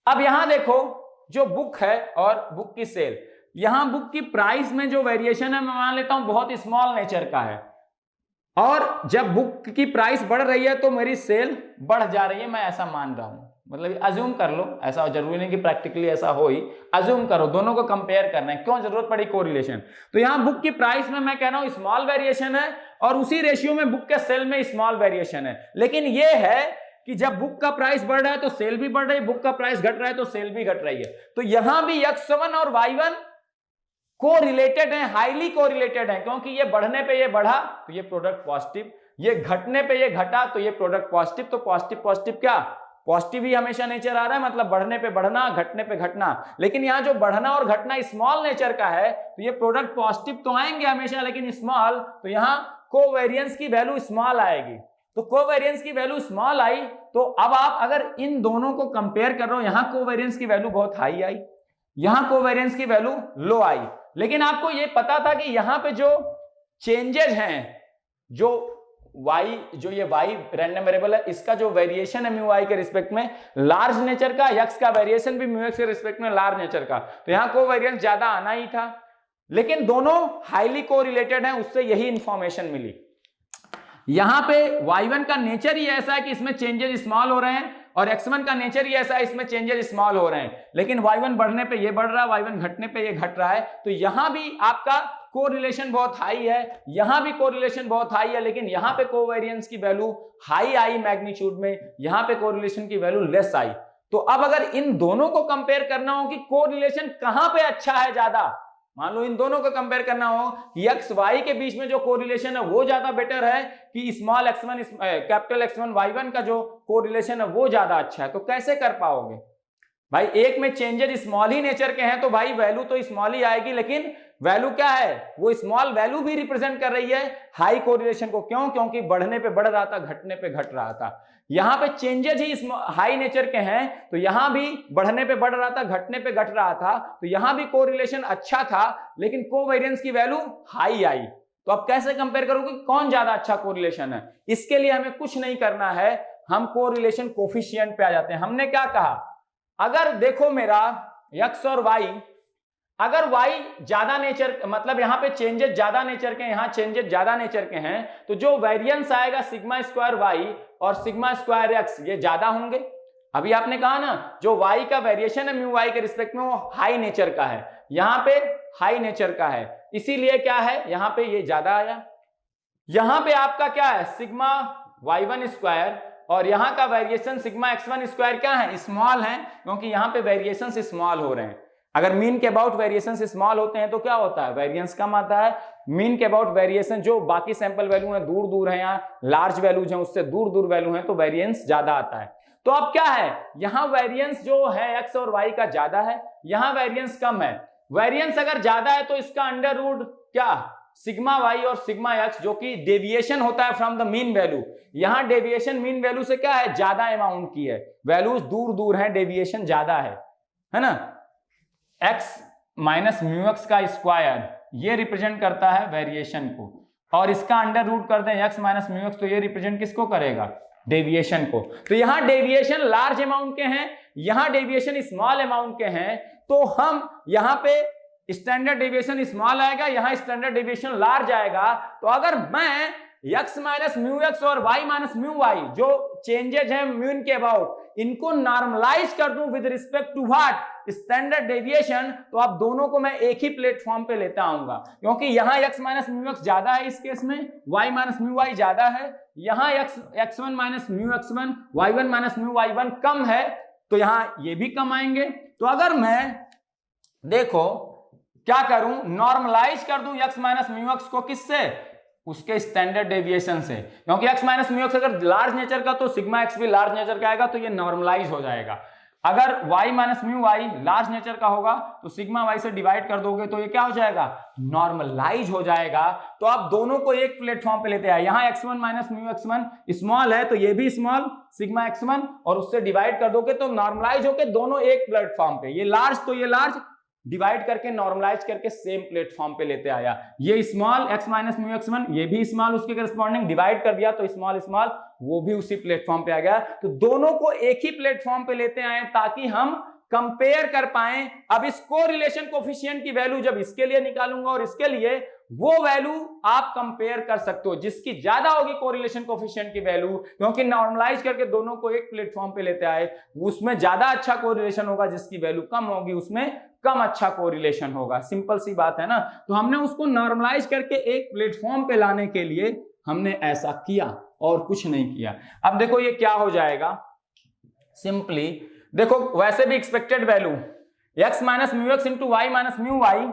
अब यहां देखो जो बुक है और बुक की सेल, यहां बुक की प्राइस में जो वेरिएशन है मैं मान लेता हूं बहुत स्मॉल नेचर का है, और जब बुक की प्राइस बढ़ रही है तो मेरी सेल बढ़ जा रही है, मैं ऐसा मान रहा हूं। मतलब अज्यूम कर लो, ऐसा जरूरी नहीं कि प्रैक्टिकली ऐसा हो ही, अज्यूम करो, दोनों को कंपेयर करना है, क्यों जरूरत पड़ी कोरिलेशन। तो यहां बुक की प्राइस में मैं कह रहा हूं स्मॉल वेरिएशन है, और उसी रेशियो में बुक के सेल में स्मॉल वेरिएशन है। लेकिन यह है कि जब बुक का प्राइस बढ़ रहा है तो सेल भी बढ़ रही है, बुक का प्राइस घट रहा है तो सेल भी घट रही है। तो यहां भी x1 और y1 कोरिलेटेड है, हाईली कोरिलेटेड है, क्योंकि ये बढ़ने पे ये बढ़ा तो ये प्रोडक्ट पॉजिटिव, ये घटने पे ये घटा तो ये प्रोडक्ट पॉजिटिव। तो पॉजिटिव पॉजिटिव क्या, पॉजिटिव ही हमेशा नेचर आ रहा है, मतलब बढ़ने पे बढ़ना, घटने पे घटना। लेकिन यहाँ जो बढ़ना और घटना स्मॉल नेचर का है तो ये प्रोडक्ट पॉजिटिव तो आएंगे हमेशा, लेकिन स्मॉल। तो यहाँ कोवेरिएंस की वैल्यू स्मॉल आएगी। तो कोवेरिएंस की वैल्यू स्मॉल आई, तो अब आप अगर इन दोनों को कंपेयर कर रहे हो, यहाँ कोवेरिएंस की वैल्यू बहुत हाई आई, यहाँ कोवेरिएंस की वैल्यू लो आई। लेकिन आपको ये पता था कि यहाँ पे जो चेंजेस हैं, जो y, जो ये y रैंडम वेरिएबल है, इसका जो वेरिएशन है म्यू y के रिस्पेक्ट में लार्ज नेचर का, x का वेरिएशन भी म्यू x के रिस्पेक्ट में लार्ज नेचर का, तो यहाँ कोवेरिएंस ज्यादा आना ही था। लेकिन दोनों हाईली कोरिलेटेड हैं, उससे यही इंफॉर्मेशन मिली। यहां पे y1 का नेचर ही ऐसा है कि इसमें चेंजेस स्मॉल हो रहे हैं, और x1 का नेचर ही ऐसा है इसमें चेंजेस स्मॉल हो रहे हैं। लेकिन y1 बढ़ने पे ये बढ़ रहा है, y1 घटने पे ये घट रहा है। तो यहां भी आपका कोरिलेशन बहुत हाई है, यहां भी कोरिलेशन बहुत हाई है, लेकिन यहां पे कोवेरिएंस की वैल्यू हाई आई मैग्नीट्यूड में, यहां पे कोरिलेशन की वैल्यू लेस आई। तो अब अगर इन दोनों को कंपेयर करना हो कि कोरिलेशन कहां पे अच्छा है ज्यादा, मान लो इन दोनों को कंपेयर करना हो कि एक्स वाई के बीच में जो कोरिलेशन है वो ज्यादा बेटर है कि small x1 capital x1 y1 का जो कोरिलेशन है वो ज्यादा अच्छा है, तो कैसे कर पाओगे भाई। एक में चेंजेस स्मॉल ही नेचर के हैं तो भाई वैल्यू तो स्मॉल ही आएगी, लेकिन वैल्यू क्या है, वो स्मॉल वैल्यू भी रिप्रेजेंट कर रही है हाई कोरिलेशन को। क्यों, क्योंकि बढ़ने पे बढ़ रहा था, घटने पे घट रहा था। यहां पे चेंजेस ही हाई नेचर के हैं, तो यहां भी बढ़ने पे बढ़ रहा था, घटने पे घट रहा था, तो यहां भी कोरिलेशन अच्छा था, लेकिन कोवेरिएंस की वैल्यू हाई आई। तो अब कैसे कंपेयर करोगे कौन ज्यादा अच्छा कोरिलेशन है। इसके लिए हमें कुछ नहीं करना है, हम कोरिलेशन कोफिशिएंट पे आ जाते हैं। हमने क्या कहा, अगर देखो मेरा x और y, अगर y ज्यादा नेचर, मतलब यहां पे चेंजेस ज्यादा नेचर के, यहां चेंजेस ज्यादा नेचर के हैं, तो जो वेरिएंस आएगा सिग्मा स्क्वायर y और सिग्मा स्क्वायर x ये ज्यादा होंगे। अभी आपने कहा ना जो y का वेरिएशन है म्यू y के रिस्पेक्ट में वो हाई नेचर का है, यहां पे हाई नेचर का है, इसीलिए क्या है यहां पे ये ज्यादा आया। यहां पे आपका क्या है सिग्मा y1 स्क्वायर, और यहां का वेरिएशन सिग्मा x1 स्क्वायर क्या है, स्मॉल है, क्योंकि यहां पे वेरिएशन स्मॉल हो रहे हैं। अगर मीन के अबाउट वेरिएशन स्मॉल होते हैं तो क्या होता है, वेरिएंस कम आता है। मीन के अबाउट वेरिएशन जो बाकी सैंपल वैल्यू है दूर दूर है, यहाँ लार्ज वैल्यूज हैं उससे दूर दूर वैल्यू है, तो वेरिएंस ज्यादा आता है। तो अब क्या है, यहाँ वेरिएंस जो है x और y का ज्यादा है, यहाँ वेरिएंस कम है। वेरिएंस अगर ज्यादा है तो इसका अंडर रूट क्या, सिग्मा y और सिग्मा x, जो कि डेविएशन होता है फ्रॉम द मीन वैल्यू। यहाँ डेविएशन मीन वैल्यू से क्या है, ज्यादा अमाउंट की है, वैल्यूज दूर दूर है, डेविएशन ज्यादा है ना। x माइनस म्यू एक्स का स्क्वायर ये रिप्रेजेंट करता है वेरिएशन को, और इसका अंडर रूट कर दें x माइनस म्यू एक्स, तो ये रिप्रेजेंट किसको करेगा, डेविएशन को। तो यहां डेविएशन लार्ज अमाउंट के हैं, यहां डेविएशन स्मॉल अमाउंट के हैं, तो हम यहां पे स्टैंडर्ड डेविएशन स्मॉल आएगा, यहां स्टैंडर्ड डेविएशन लार्ज आएगा। तो अगर मैं x माइनस म्यू एक्स और y माइनस म्यू वाई जो चेंजेज हैं म्यू इन के अबाउट, इनको नॉर्मलाइज कर दूं with respect to what standard deviation, तो आप दोनों को मैं एक ही प्लेटफॉर्म पे लेता आऊंगा, क्योंकि यहां x माइनस म्यू एक्स ज्यादा है इस केस में, y माइनस म्यू वाई ज्यादा है, यहां x1 minus mu x1 y1 minus mu y1 कम है, तो यहां ये भी कम आएंगे। तो अगर मैं देखो क्या करूं, नॉर्मलाइज कर दूं x माइनस म्यू एक्स को किससे, उसके स्टैंडर्ड डेविएशन से, क्योंकि x माइनस म्यू एक्स अगर लार्ज नेचर का तो सिग्मा x भी लार्ज नेचर का आएगा, तो ये नॉर्मलाइज हो जाएगा। अगर y minus mu y large nature का होगा तो सिग्मा y से डिवाइड कर दोगे तो ये क्या हो जाएगा, नॉर्मलाइज हो जाएगा। तो आप दोनों को एक प्लेटफॉर्म पे लेते हैं, यहाँ x1 minus mu x1 small है तो ये भी स्मॉल सिग्मा x1 और उससे डिवाइड कर दोगे तो नॉर्मलाइज होके दोनों एक प्लेटफॉर्म पे, ये लार्ज तो ये लार्ज डिवाइड करके नॉर्मलाइज करके सेम प्लेटफॉर्म पे लेते आया। ये small x minus mu x1 ये भी स्मॉल उसके करस्पॉन्डिंग डिवाइड कर दिया तो स्मॉल स्मॉल वो भी उसी प्लेटफॉर्म पे आ गया। तो दोनों को एक ही प्लेटफॉर्म पे लेते आए ताकि हम कंपेयर कर पाए। अब इस कोरिलेशन कोफिशिएंट की वैल्यू जब इसके लिए निकालूंगा और इसके लिए, वो वैल्यू आप कंपेयर कर सकते हो, जिसकी ज्यादा होगी कोरिलेशन कोफिशिएंट की वैल्यू, क्योंकि नॉर्मलाइज करके दोनों को एक प्लेटफॉर्म पे लेते आए, उसमें ज्यादा अच्छा कोरिलेशन होगा, जिसकी वैल्यू कम होगी उसमें कम अच्छा कोरिलेशन होगा। सिंपल सी बात है ना। तो हमने उसको नॉर्मलाइज करके एक प्लेटफॉर्म पे लाने के लिए हमने ऐसा किया और कुछ नहीं किया। अब देखो ये क्या हो जाएगा, सिंपली देखो वैसे भी expected value x minus mu x into y minus mu y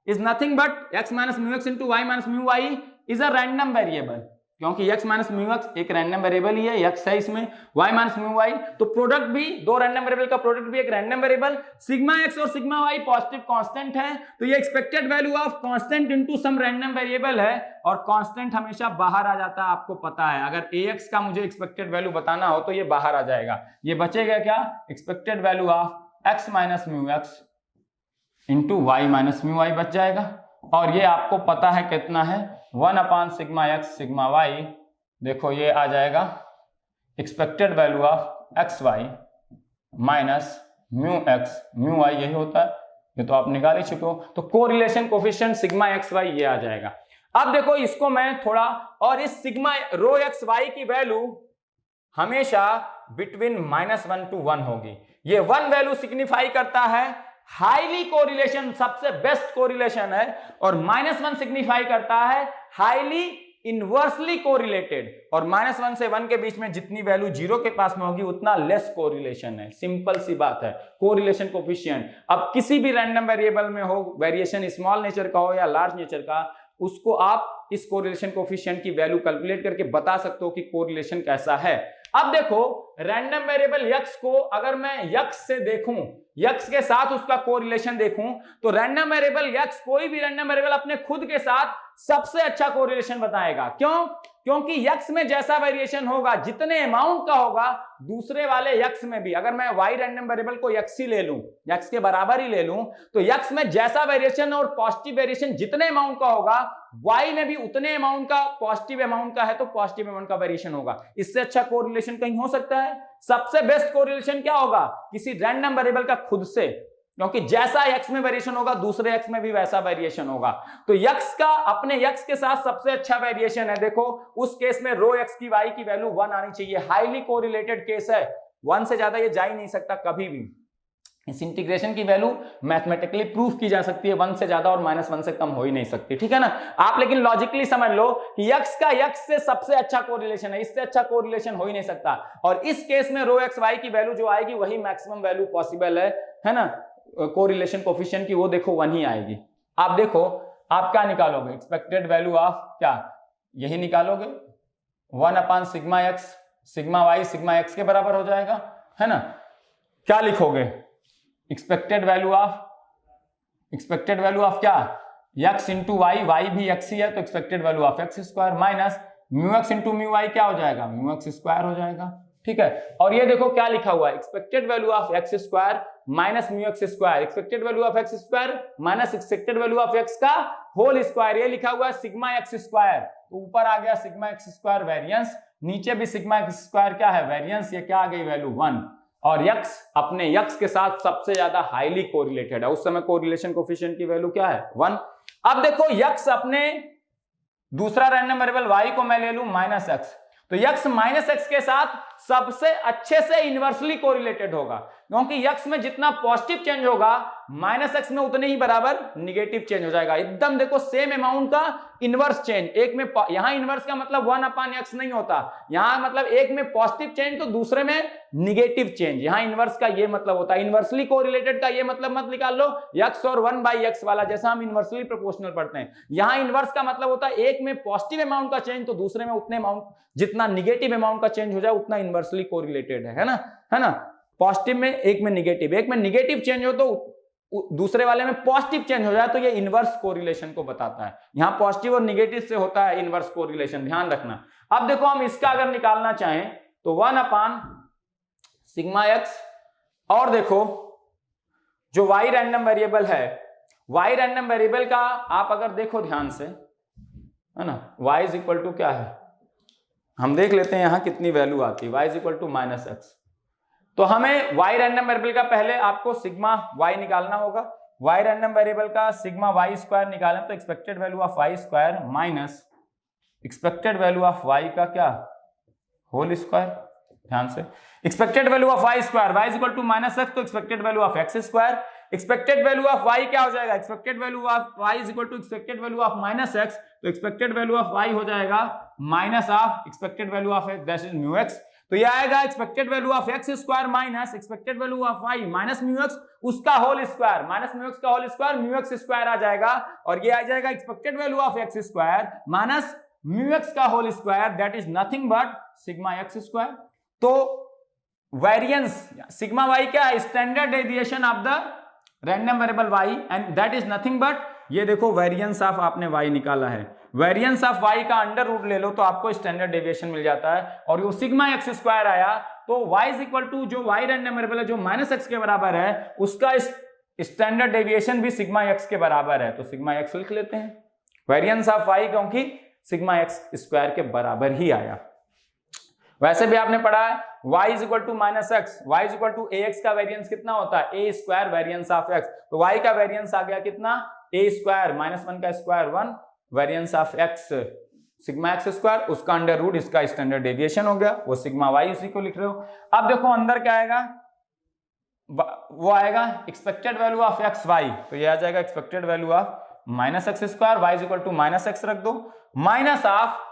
is nothing but x minus mu x into y minus mu y is a random variable, क्योंकि x माइनस म्यू एक्स एक random variable ही है, x है इसमें, y minus mu y, तो product भी दो random variable का प्रोडक्ट भी एक रैंडम वेरिएबल, सिग्मा x और सिग्मा y पॉजिटिव कांस्टेंट है, तो ये expected value of constant into some random variable है, और कांस्टेंट हमेशा बाहर आ जाता है, आपको पता है। अगर ax का मुझे एक्सपेक्टेड वैल्यू बताना हो तो ये बाहर आ जाएगा, ये बचेगा क्या, expected value of x minus mu x into y minus mu y बच जाएगा, और ये आपको पता है कितना है 1 upon sigma x sigma y, देखो ये आ जाएगा expected value of x y minus mu x mu y, यही होता है, ये तो आप निकाल ही चुके हो। तो correlation coefficient sigma x y ये आ जाएगा। अब देखो इसको मैं थोड़ा, और इस सिग्मा रो एक्स वाई की वैल्यू हमेशा बिटवीन -1 to 1 होगी। ये 1 वैल्यू सिग्निफाई करता है हाईली कोरिलेशन, सबसे बेस्ट कोरिलेशन है, और -1 सिग्निफाई करता है हाईली इनवर्सली कोरिलेटेड, और -1 से 1 के बीच में जितनी वैल्यू 0 के पास में होगी उतना लेस कोरिलेशन है। सिंपल सी बात है, कोरिलेशन कोफिशिएंट। अब किसी भी रैंडम वेरिएबल में हो, वेरिएशन स्मॉल नेचर का हो या लार्ज नेचर का, उसको आप इस कोरिलेशन कोफिशिएंट की वैल्यू कैलकुलेट करके बता सकते हो कि कोरिलेशन कैसा है। अब देखो रैंडम वेरिएबल x को अगर मैं x से देखूं, x के साथ उसका कोरिलेशन देखूं, तो रैंडम वेरिएबल x कोई भी रैंडम वेरिएबल अपने खुद के साथ सबसे अच्छा कोरिलेशन बताएगा। क्यों? क्योंकि x में जैसा वेरिएशन होगा, जितने अमाउंट का होगा, दूसरे वाले x में भी, अगर मैं y रैंडम वेरिएबल को x ही ले लूं, x के बराबर ही ले लूं, तो x में जैसा वेरिएशन और पॉजिटिव वेरिएशन जितने अमाउंट का होगा, y में भी उतने अमाउंट का, पॉजिटिव अमाउंट का है तो पॉजिटिव अमाउंट का वेरिएशन होगा। इससे अच्छा कोरिलेशन कहीं हो सकता है? सबसे बेस्ट कोरिलेशन क्या होगा? किसी रैंडम वेरिएबल का खुद से, क्योंकि जैसा x में वेरिएशन होगा दूसरे x में भी वैसा वेरिएशन होगा। तो x का अपने x के साथ सबसे अच्छा वेरिएशन है। देखो उस केस में रो x की y की वैल्यू 1 आनी चाहिए, हाईली कोरिलेटेड केस है, 1 से ज्यादा ये जा ही नहीं सकता कभी भी। इस इंटीग्रेशन की वैल्यू मैथमेटिकली प्रूफ की जा सकती है, 1 से ज्यादा और -1 से कम हो ही नहीं सकती, ठीक है ना। आप लेकिन लॉजिकली समझ लो कि x का x से सबसे अच्छा कोरिलेशन है, इससे अच्छा कोरिलेशन हो ही नहीं सकता, और इस केस में रो x y की वैल्यू जो आएगी वही मैक्सिमम वैल्यू पॉसिबल है ना, कोरिलेशन कोफिशिएंट की, वो देखो 1 ही आएगी। आप देखो आप क्या निकालोगे, एक्सपेक्टेड वैल्यू ऑफ क्या, यही निकालोगे 1 upon sigma x sigma y sigma x के बराबर हो जाएगा, है ना। क्या लिखोगे, एक्सपेक्टेड वैल्यू ऑफ क्या, x इंटू वाई, वाई भी x ही है तो expected value of x square minus mu x into mu y क्या हो जाएगा, म्यू एक्स स्क्वायर हो जाएगा, ठीक है। और ये देखो क्या लिखा हुआ है, expected value of x square minus mu X square, expected value of x square minus expected value of x का होल स्क्वायर, ये लिखा हुआ है सिग्मा एक्स स्क्वायर, तो ऊपर आ गया सिग्मा एक्स स्क्वायर वेरिएंस नीचे भी सिग्मा एक्स स्क्वायर क्या है, वेरिएंस, ये क्या आ गई वैल्यू 1, और यक्स अपने यक्स के साथ सबसे ज्यादा हाईली कोरिलेटेड है, उस समय कोरिलेशन कोफिशिएंट की वैल्यू क्या है 1। अब देखो यक्स अपने दूसरा रैंडम वेरिएबल वाई को मैं ले लूं माइनस एक्स, तो यक्स माइनस एक्स के साथ सबसे अच्छे से इनवर्सली कोरिलेटेड होगा, क्योंकि यक्स में जितना पॉजिटिव चेंज होगा माइनस एक्स में उतने ही बराबर निगेटिव चेंज हो जाएगा। एकदम देखो सेम अमाउंट का इनवर्स चेंज, एक में यहां इनवर्स का मतलब 1/x नहीं होता, यहां मतलब एक में पॉजिटिव चेंज तो दूसरे में निगेटिव चेंज, यहां इनवर्स का ये मतलब होता है। इनवर्सली कोरिलेटेड का ये मतलब मत निकाल लो x और 1/x वाला, जैसा हम इनवर्सली प्रोपोर्शनल पढ़ते हैं। यहां इनवर्स का मतलब होता है एक में पॉजिटिव अमाउंट का चेंज तो दूसरे में उतने अमाउंट, जितना निगेटिव अमाउंट का चेंज हो जाए उतना इनवर्सली कोरिलेटेड है ना। पॉजिटिव में एक में निगेटिव चेंज हो तो दूसरे वाले में पॉजिटिव चेंज हो जाए तो ये इनवर्स कोरिलेशन को बताता है। यहां पॉजिटिव और निगेटिव से होता है इनवर्स कोरिलेशन, ध्यान रखना। अब देखो हम इसका अगर निकालना चाहें तो 1/σx, और देखो जो y रैंडम वेरिएबल है, y रैंडम वेरिएबल का आप अगर देखो ध्यान से, है ना, y इज इक्वल टू क्या है, हम देख लेते हैं यहां कितनी वैल्यू आती है, y is equal to -x। तो हमें y रैंडम वेरिएबल का पहले आपको सिग्मा y निकालना होगा। y रैंडम वेरिएबल का सिग्मा y स्क्वायर निकालें तो expected value of y square minus expected value of y का क्या होल स्क्वायर, ध्यान से, expected value of y square, y is equal to -x, तो expected value of x square, expected value of y क्या हो जाएगा, expected value of y is equal to expected value of -x, तो expected value of y हो जाएगा minus of expected value of x, that is μx। तो ये आएगा expected value of x square minus expected value of y minus μx उसका whole square, minus μx का whole square μx square आ जाएगा, और ये आ जाएगा expected value of x square minus μx का whole square, that is nothing but sigma x square. तो वेरिएंस सिग्मा y क्या है, standard deviation of the random variable y, and that is nothing but, ये देखो variance of आपने y निकाला है, variance of y का अंडर रूट ले लो तो आपको स्टैंडर्ड डेविएशन मिल जाता है, और वो सिग्मा x स्क्वायर आया, तो y इज इक्वल टू जो y रैंडम वेरिएबल है जो -x के बराबर है उसका स्टैंडर्ड डेविएशन भी सिग्मा x के बराबर है, तो सिग्मा x लिख लेते हैं, वेरिएंस ऑफ y क्योंकि सिग्मा x स्क्वायर के बराबर ही आया। वैसे भी आपने पढ़ा है y is equal to -x, y is equal to ax का वेरिएंस कितना होता है, a square variance of x, तो y का वेरिएंस आ गया कितना, a स्क्वायर -1 का square 1, variance of x sigma x square, उसका अंडर रूट, इसका स्टैंडर्ड डेविएशन हो गया, वो सिग्मा y उसी को लिख रहे हो। अब देखो अंदर क्या आएगा, वो आएगा expected value of x y, तो ये आ जाएगा expected value of -x square, y is equal to -x रख दो, minus of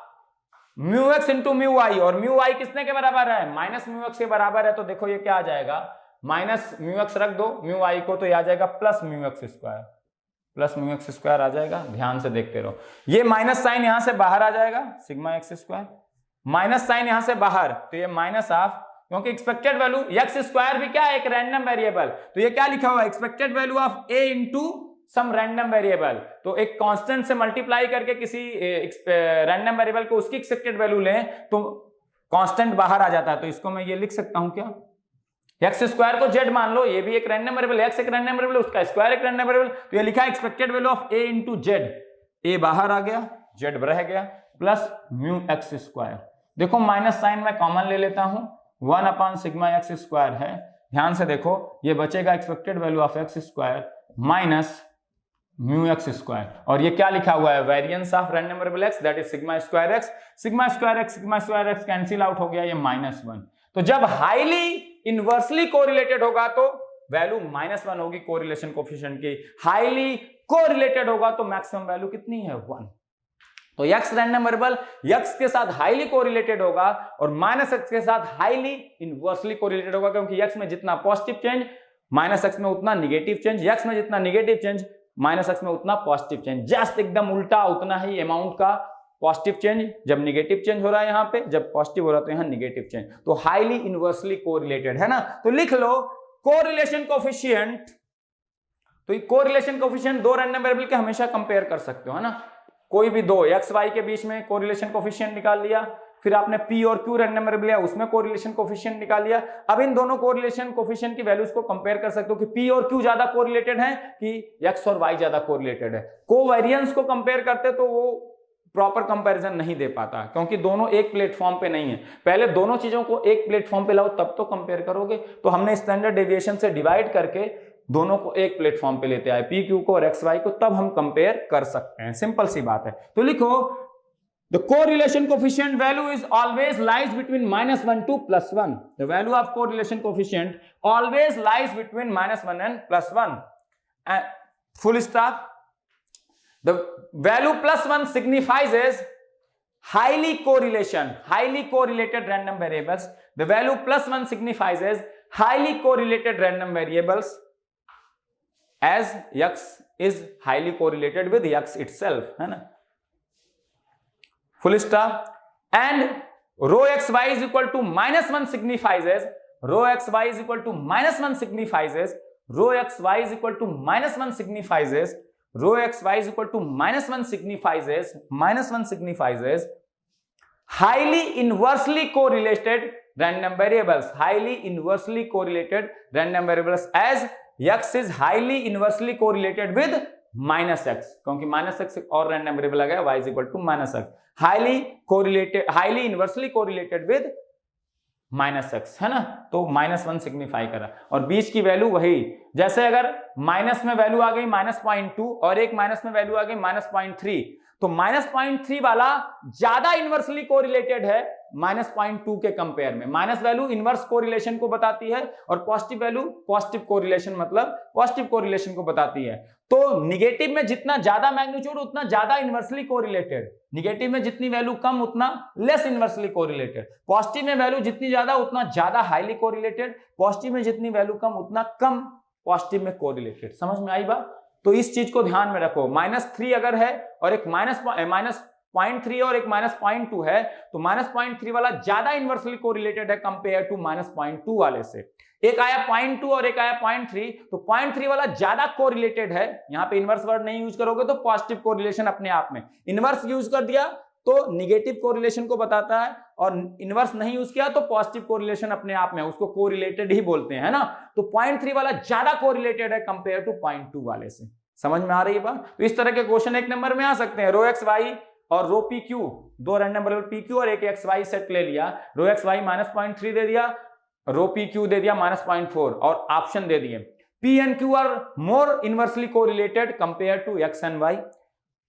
μx into mu y, और म्यू वाई किसने के बराबर है, माइनस μx के बराबर है, तो देखो ये क्या आ जाएगा, माइनस μx रख दो म्यू वाई को, तो ये आ जाएगा plus μx square, plus μx square आ जाएगा, ध्यान से देखते रहो। ये माइनस साइन यहां से बाहर आ जाएगा, sigma x square, minus sign यहां से बाहर, तो ये माइनस ऑफ, क्योंकि एक्सपेक्टेड वैल्यू x स्क्वायर भी क्या है, एक रैंडम वेरिएबल, तो ये क्या लिखा हुआ है, expected value of a into some random variable, तो एक कांस्टेंट से मल्टीप्लाई करके किसी रैंडम वेरिएबल को उसकी एक्सपेक्टेड वैल्यू लें तो कांस्टेंट बाहर आ जाता है, तो इसको मैं ये लिख सकता हूं क्या, एक्स स्क्वायर को जेड मान लो, ये भी एक रैंडम वेरिएबल, एक्स एक रैंडम वेरिएबल, उसका स्क्वायर एक रैंडम वेरिएबल, तो ये लिखा है expected value of A into Z, A बाहर आ गया जेड रह गया, प्लस म्यू एक्स स्क्वायर, देखो माइनस साइन मैं कॉमन ले लेता हूं, 1/σ x स्क्वायर है, ध्यान से देखो ये बचेगा expected value of x square minus mu X square, और ये क्या लिखा हुआ है, variance of random variable x, that is sigma square x, sigma square x cancel out हो गया, ये -1, तो जब हाईली इनवर्सली कोरिलेटेड होगा तो वैल्यू -1 होगी कोरिलेशन कोएफिशिएंट की, हाईली कोरिलेटेड होगा तो मैक्सिमम वैल्यू कितनी है 1, तो x रैंडम वेरिएबल x के साथ हाईली कोरिलेटेड होगा और -x के साथ हाईली इनवर्सली कोरिलेटेड होगा, क्योंकि x में जितना पॉजिटिव चेंज -x में उतना निगेटिव चेंज, x में जितना निगेटिव चेंज -x में उतना पॉजिटिव चेंज, जस्ट एकदम उल्टा, उतना ही अमाउंट का पॉजिटिव चेंज जब निगेटिव चेंज हो रहा है यहाँ पे, जब पॉजिटिव हो रहा है तो यहाँ निगेटिव चेंज, तो हाईली इनवर्सली कोरिलेटेड है ना, तो लिख लो कोरिलेशन कोएफिशिएंट, तो ये कोरिलेशन कोएफिशिएंट दो रैंडम वेरिएबल के हमेशा कंपेयर कर सकते हो, है ना, कोई भी दो x y के बीच में कोरिलेशन कोएफिशिएंट निकाल लिया, फिर आपने p और q रैंडम वेरिएबल लिया उसमें कोरिलेशन कोएफिशिएंट निकाल लिया, अब इन दोनों कोरिलेशन कोएफिशिएंट की वैल्यूज को कंपेयर कर सकते हो कि p और q ज्यादा कोरिलेटेड है कि x और y ज्यादा कोरिलेटेड है, कोवेरिएंस को कंपेयर करते तो वो प्रॉपर कंपैरिजन नहीं दे पाता, क्योंकि दोनों एक प्लेटफॉर्म पे नहीं है। पहले दोनों चीजों को एक प्लेटफॉर्म पे लाओ तब तो कंपेयर करोगे। तो हमने स्टैंडर्ड डेविएशन से डिवाइड करके दोनों को एक प्लेटफॉर्म पे लेते आए, पी क्यू को और एक्स वाई को, तब हम कंपेयर कर सकते हैं। सिंपल सी बात है। तो लिखो the correlation coefficient value is always lies between -1 to +1. The value of correlation coefficient always lies between -1 and +1. And full stop. The value +1 signifies as highly correlated random variables. The value +1 signifies as highly correlated random variables, as x is highly correlated with x itself, है ना? Full stop. And rho xy is equal to -1 signifies as rho xy is equal to -1 signifies as rho xy is equal to -1 signifies as rho xy is equal to -1 signifies as highly inversely correlated random variables, highly inversely correlated random variables, as x is highly inversely correlated with -x, क्योंकि -x और random variable आ गया, y is equal to -x, highly inversely correlated with -x, है ना? तो -1 signify करा, और बीच की value वही, जैसे अगर माइनस में वैल्यू आ गई -0.2 और एक माइनस में वैल्यू आ गई -0.3, तो -0.3 वाला ज्यादा इनवर्सली कोरिलेटेड है -0.2 के कंपेयर में। माइनस वैल्यू इनवर्स कोरिलेशन को बताती है और पॉजिटिव वैल्यू पॉजिटिव कोरिलेशन मतलब पॉजिटिव कोरिलेशन को बताती है। तो निगेटिव में जितना ज्यादा मैग्नीट्यूड उतना ज्यादा इनवर्सली कोरिलेटेड, निगेटिव में जितनी वैल्यू कम उतना लेस इनवर्सली कोरिलेटेड, पॉजिटिव में वैल्यू जितनी ज्यादा उतना ज्यादा हाईली कोरिलेटेड, पॉजिटिव में जितनी वैल्यू कम उतना कम पॉजिटिव में कोरिलेटेड। समझ में आई बात? तो इस चीज को ध्यान में रखो। -3 अगर है और एक -0.3 और एक -0.2 है, तो -0.3 वाला ज्यादा इनवर्सली कोरिलेटेड है कंपेयर टू -0.2 वाले से। एक आया 0.2 और एक आया 0.3, तो 0.3 वाला ज्यादा कोरिलेटेड है। यहां पे इनवर्स वर्ड नहीं यूज करोगे तो पॉजिटिव कोरिलेशन अपने आप में, इनवर्स यूज कर दिया तो निगेटिव कोरिलेशन को बताता है, और इनवर्स नहीं यूज किया तो पॉजिटिव कोरिलेशन अपने आप में, उसको कोरिलेटेड ही बोलते हैं, है ना? तो 0.3 वाला ज्यादा कोरिलेटेड है कंपेयर टू 0.2 वाले से। समझ में आ रही है बात? तो इस तरह के क्वेश्चन एक नंबर में आ सकते हैं। रो एक्स वाई और रो पी क्यू, दो रैंडम वेरिएबल पी क्यू और एक एक्स वाई सेट ले लिया, रो एक्स वाई -0.3 दे दिया, रो पी क्यू दे दिया -0.4, और ऑप्शन दे दिए P and Q are more inversely correlated compare to x and y,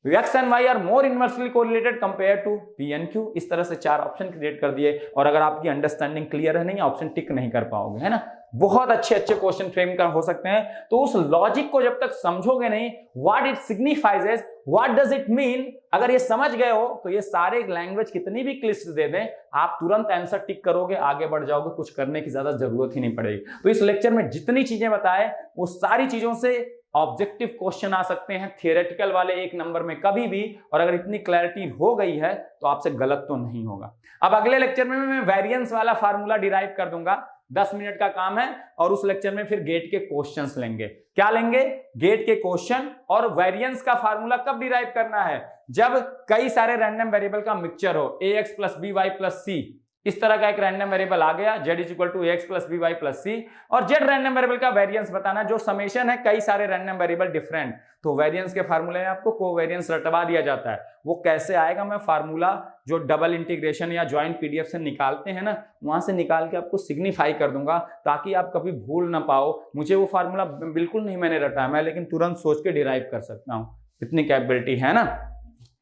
x and y are more inversely correlated compared to p and q। इस तरह से 4 ऑप्शन क्रिएट कर दिए, और अगर आपकी अंडरस्टैंडिंग क्लियर है नहीं, ऑप्शन टिक नहीं कर पाओगे, है ना? बहुत अच्छे क्वेश्चन फ्रेम कर हो सकते हैं। तो उस लॉजिक को जब तक समझोगे नहीं, what it signifies as, what does it mean, अगर ये समझ गए हो तो ये सारे लैंग्वेज कितनी भी क्लिष्ट दे दें, आप तुरंत आंसर टिक करोगे, आगे बढ़ जाओगे, कुछ करने की ज्यादा जरूरत ही नहीं पड़ेगी। तो इस लेक्चर में जितनी चीजें बताए वो सारी चीजों से ऑब्जेक्टिव क्वेश्चन आ सकते हैं, थियोरेटिकल वाले 1 नंबर में कभी भी, और अगर इतनी क्लैरिटी हो गई है तो आपसे गलत तो नहीं होगा। अब अगले लेक्चर में मैं वेरिएंस वाला फार्मूला डिराइव कर दूंगा, 10 मिनट का काम है, और उस लेक्चर में फिर गेट के क्वेश्चंस लेंगे। क्या लेंगे? गेट के क्वेश्चन। और वेरिएंस का फार्मूला कब डिराइव करना है? जब कई सारे रैंडम वेरिएबल का मिक्सचर हो, ax + by + c, इस तरह का एक रैंडम वेरिएबल आ गया, z = ax + by + c, और z रैंडम वेरिएबल का वेरिएंस बताना, जो समेशन है कई सारे रैंडम वेरिएबल डिफरेंट, तो वेरिएंस के फार्मूले में आपको कोवेरिएंस रटवा दिया जाता है। वो कैसे आएगा, मैं फार्मूला जो डबल इंटीग्रेशन या ज्वाइंट पीडीएफ से निकालते हैं ना, वहां से निकाल के आपको सिग्निफाई कर दूंगा, ताकि आप कभी भूल ना पाओ। मुझे वो फार्मूला बिल्कुल नहीं मैंने रटा है, मैं लेकिन तुरंत सोच के डिराइव कर सकता हूँ, इतनी कैपेबिलिटी है ना।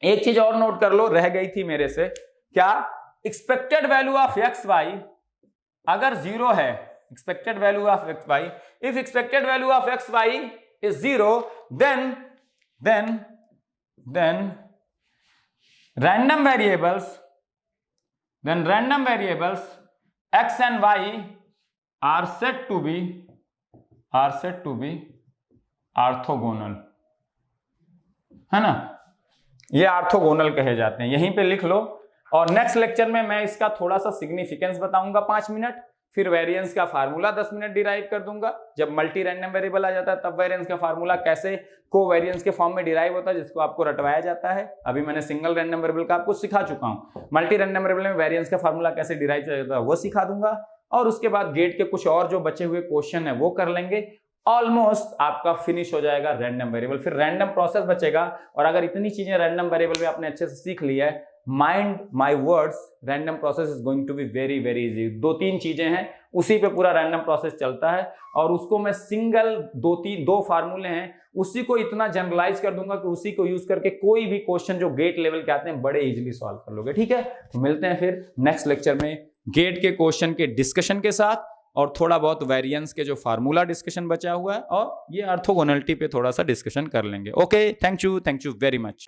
एक चीज और नोट कर लो, रह गई थी मेरे से, क्या? Expected value of x y अगर 0 है, expected value of x y, if expected value of x y is 0, then random variables x and y are said to be orthogonal, है ना? ये ऑर्थोगोनल कहे जाते हैं, यहीं पे लिख लो। और नेक्स्ट लेक्चर में मैं इसका थोड़ा सा सिग्निफिकेंस बताऊंगा 5 मिनट, फिर वेरिएंस का फार्मूला 10 मिनट डिराइव कर दूंगा। जब मल्टी रैंडम वेरिएबल आ जाता है तब वेरिएंस का फार्मूला कैसे कोवेरिएंस के फॉर्म में डिराइव होता है, जिसको आपको रटवाया जाता है। अभी मैंने सिंगल रैंडम वेरिएबल का आपको सिखा चुका हूं, मल्टी रैंडम वेरिएबल में वेरिएंस का फार्मूला कैसे डिराइव किया जाता है वो सिखा दूंगा। और उसके बाद गेट के कुछ और जो बचे हुए क्वेश्चन है वो कर लेंगे, ऑलमोस्ट आपका फिनिश हो जाएगा रैंडम वेरिएबल। फिर रैंडम प्रोसेस बचेगा। और अगर इतनी चीजें रैंडम वेरिएबल में आपने अच्छे से सीख लिया है, mind my words, random process is going to be very very easy. 2-3 चीजें हैं, उसी पे पूरा रैंडम प्रोसेस चलता है। और उसको मैं सिंगल 2 फार्मूले हैं, उसी को इतना जनरलाइज कर दूंगा कि उसी को यूज करके कोई भी क्वेश्चन जो गेट लेवल के आते हैं बड़े इजीली सॉल्व कर लोगे। ठीक है, तो मिलते हैं फिर नेक्स्ट लेक्चर में गेट के क्वेश्चन के डिस्कशन के साथ, और थोड़ा बहुत वेरिएंस के जो फार्मूला डिस्कशन बचा हुआ है, और ये ऑर्थोगोनलिटी पे थोड़ा सा डिस्कशन कर लेंगे। Okay, thank you very much.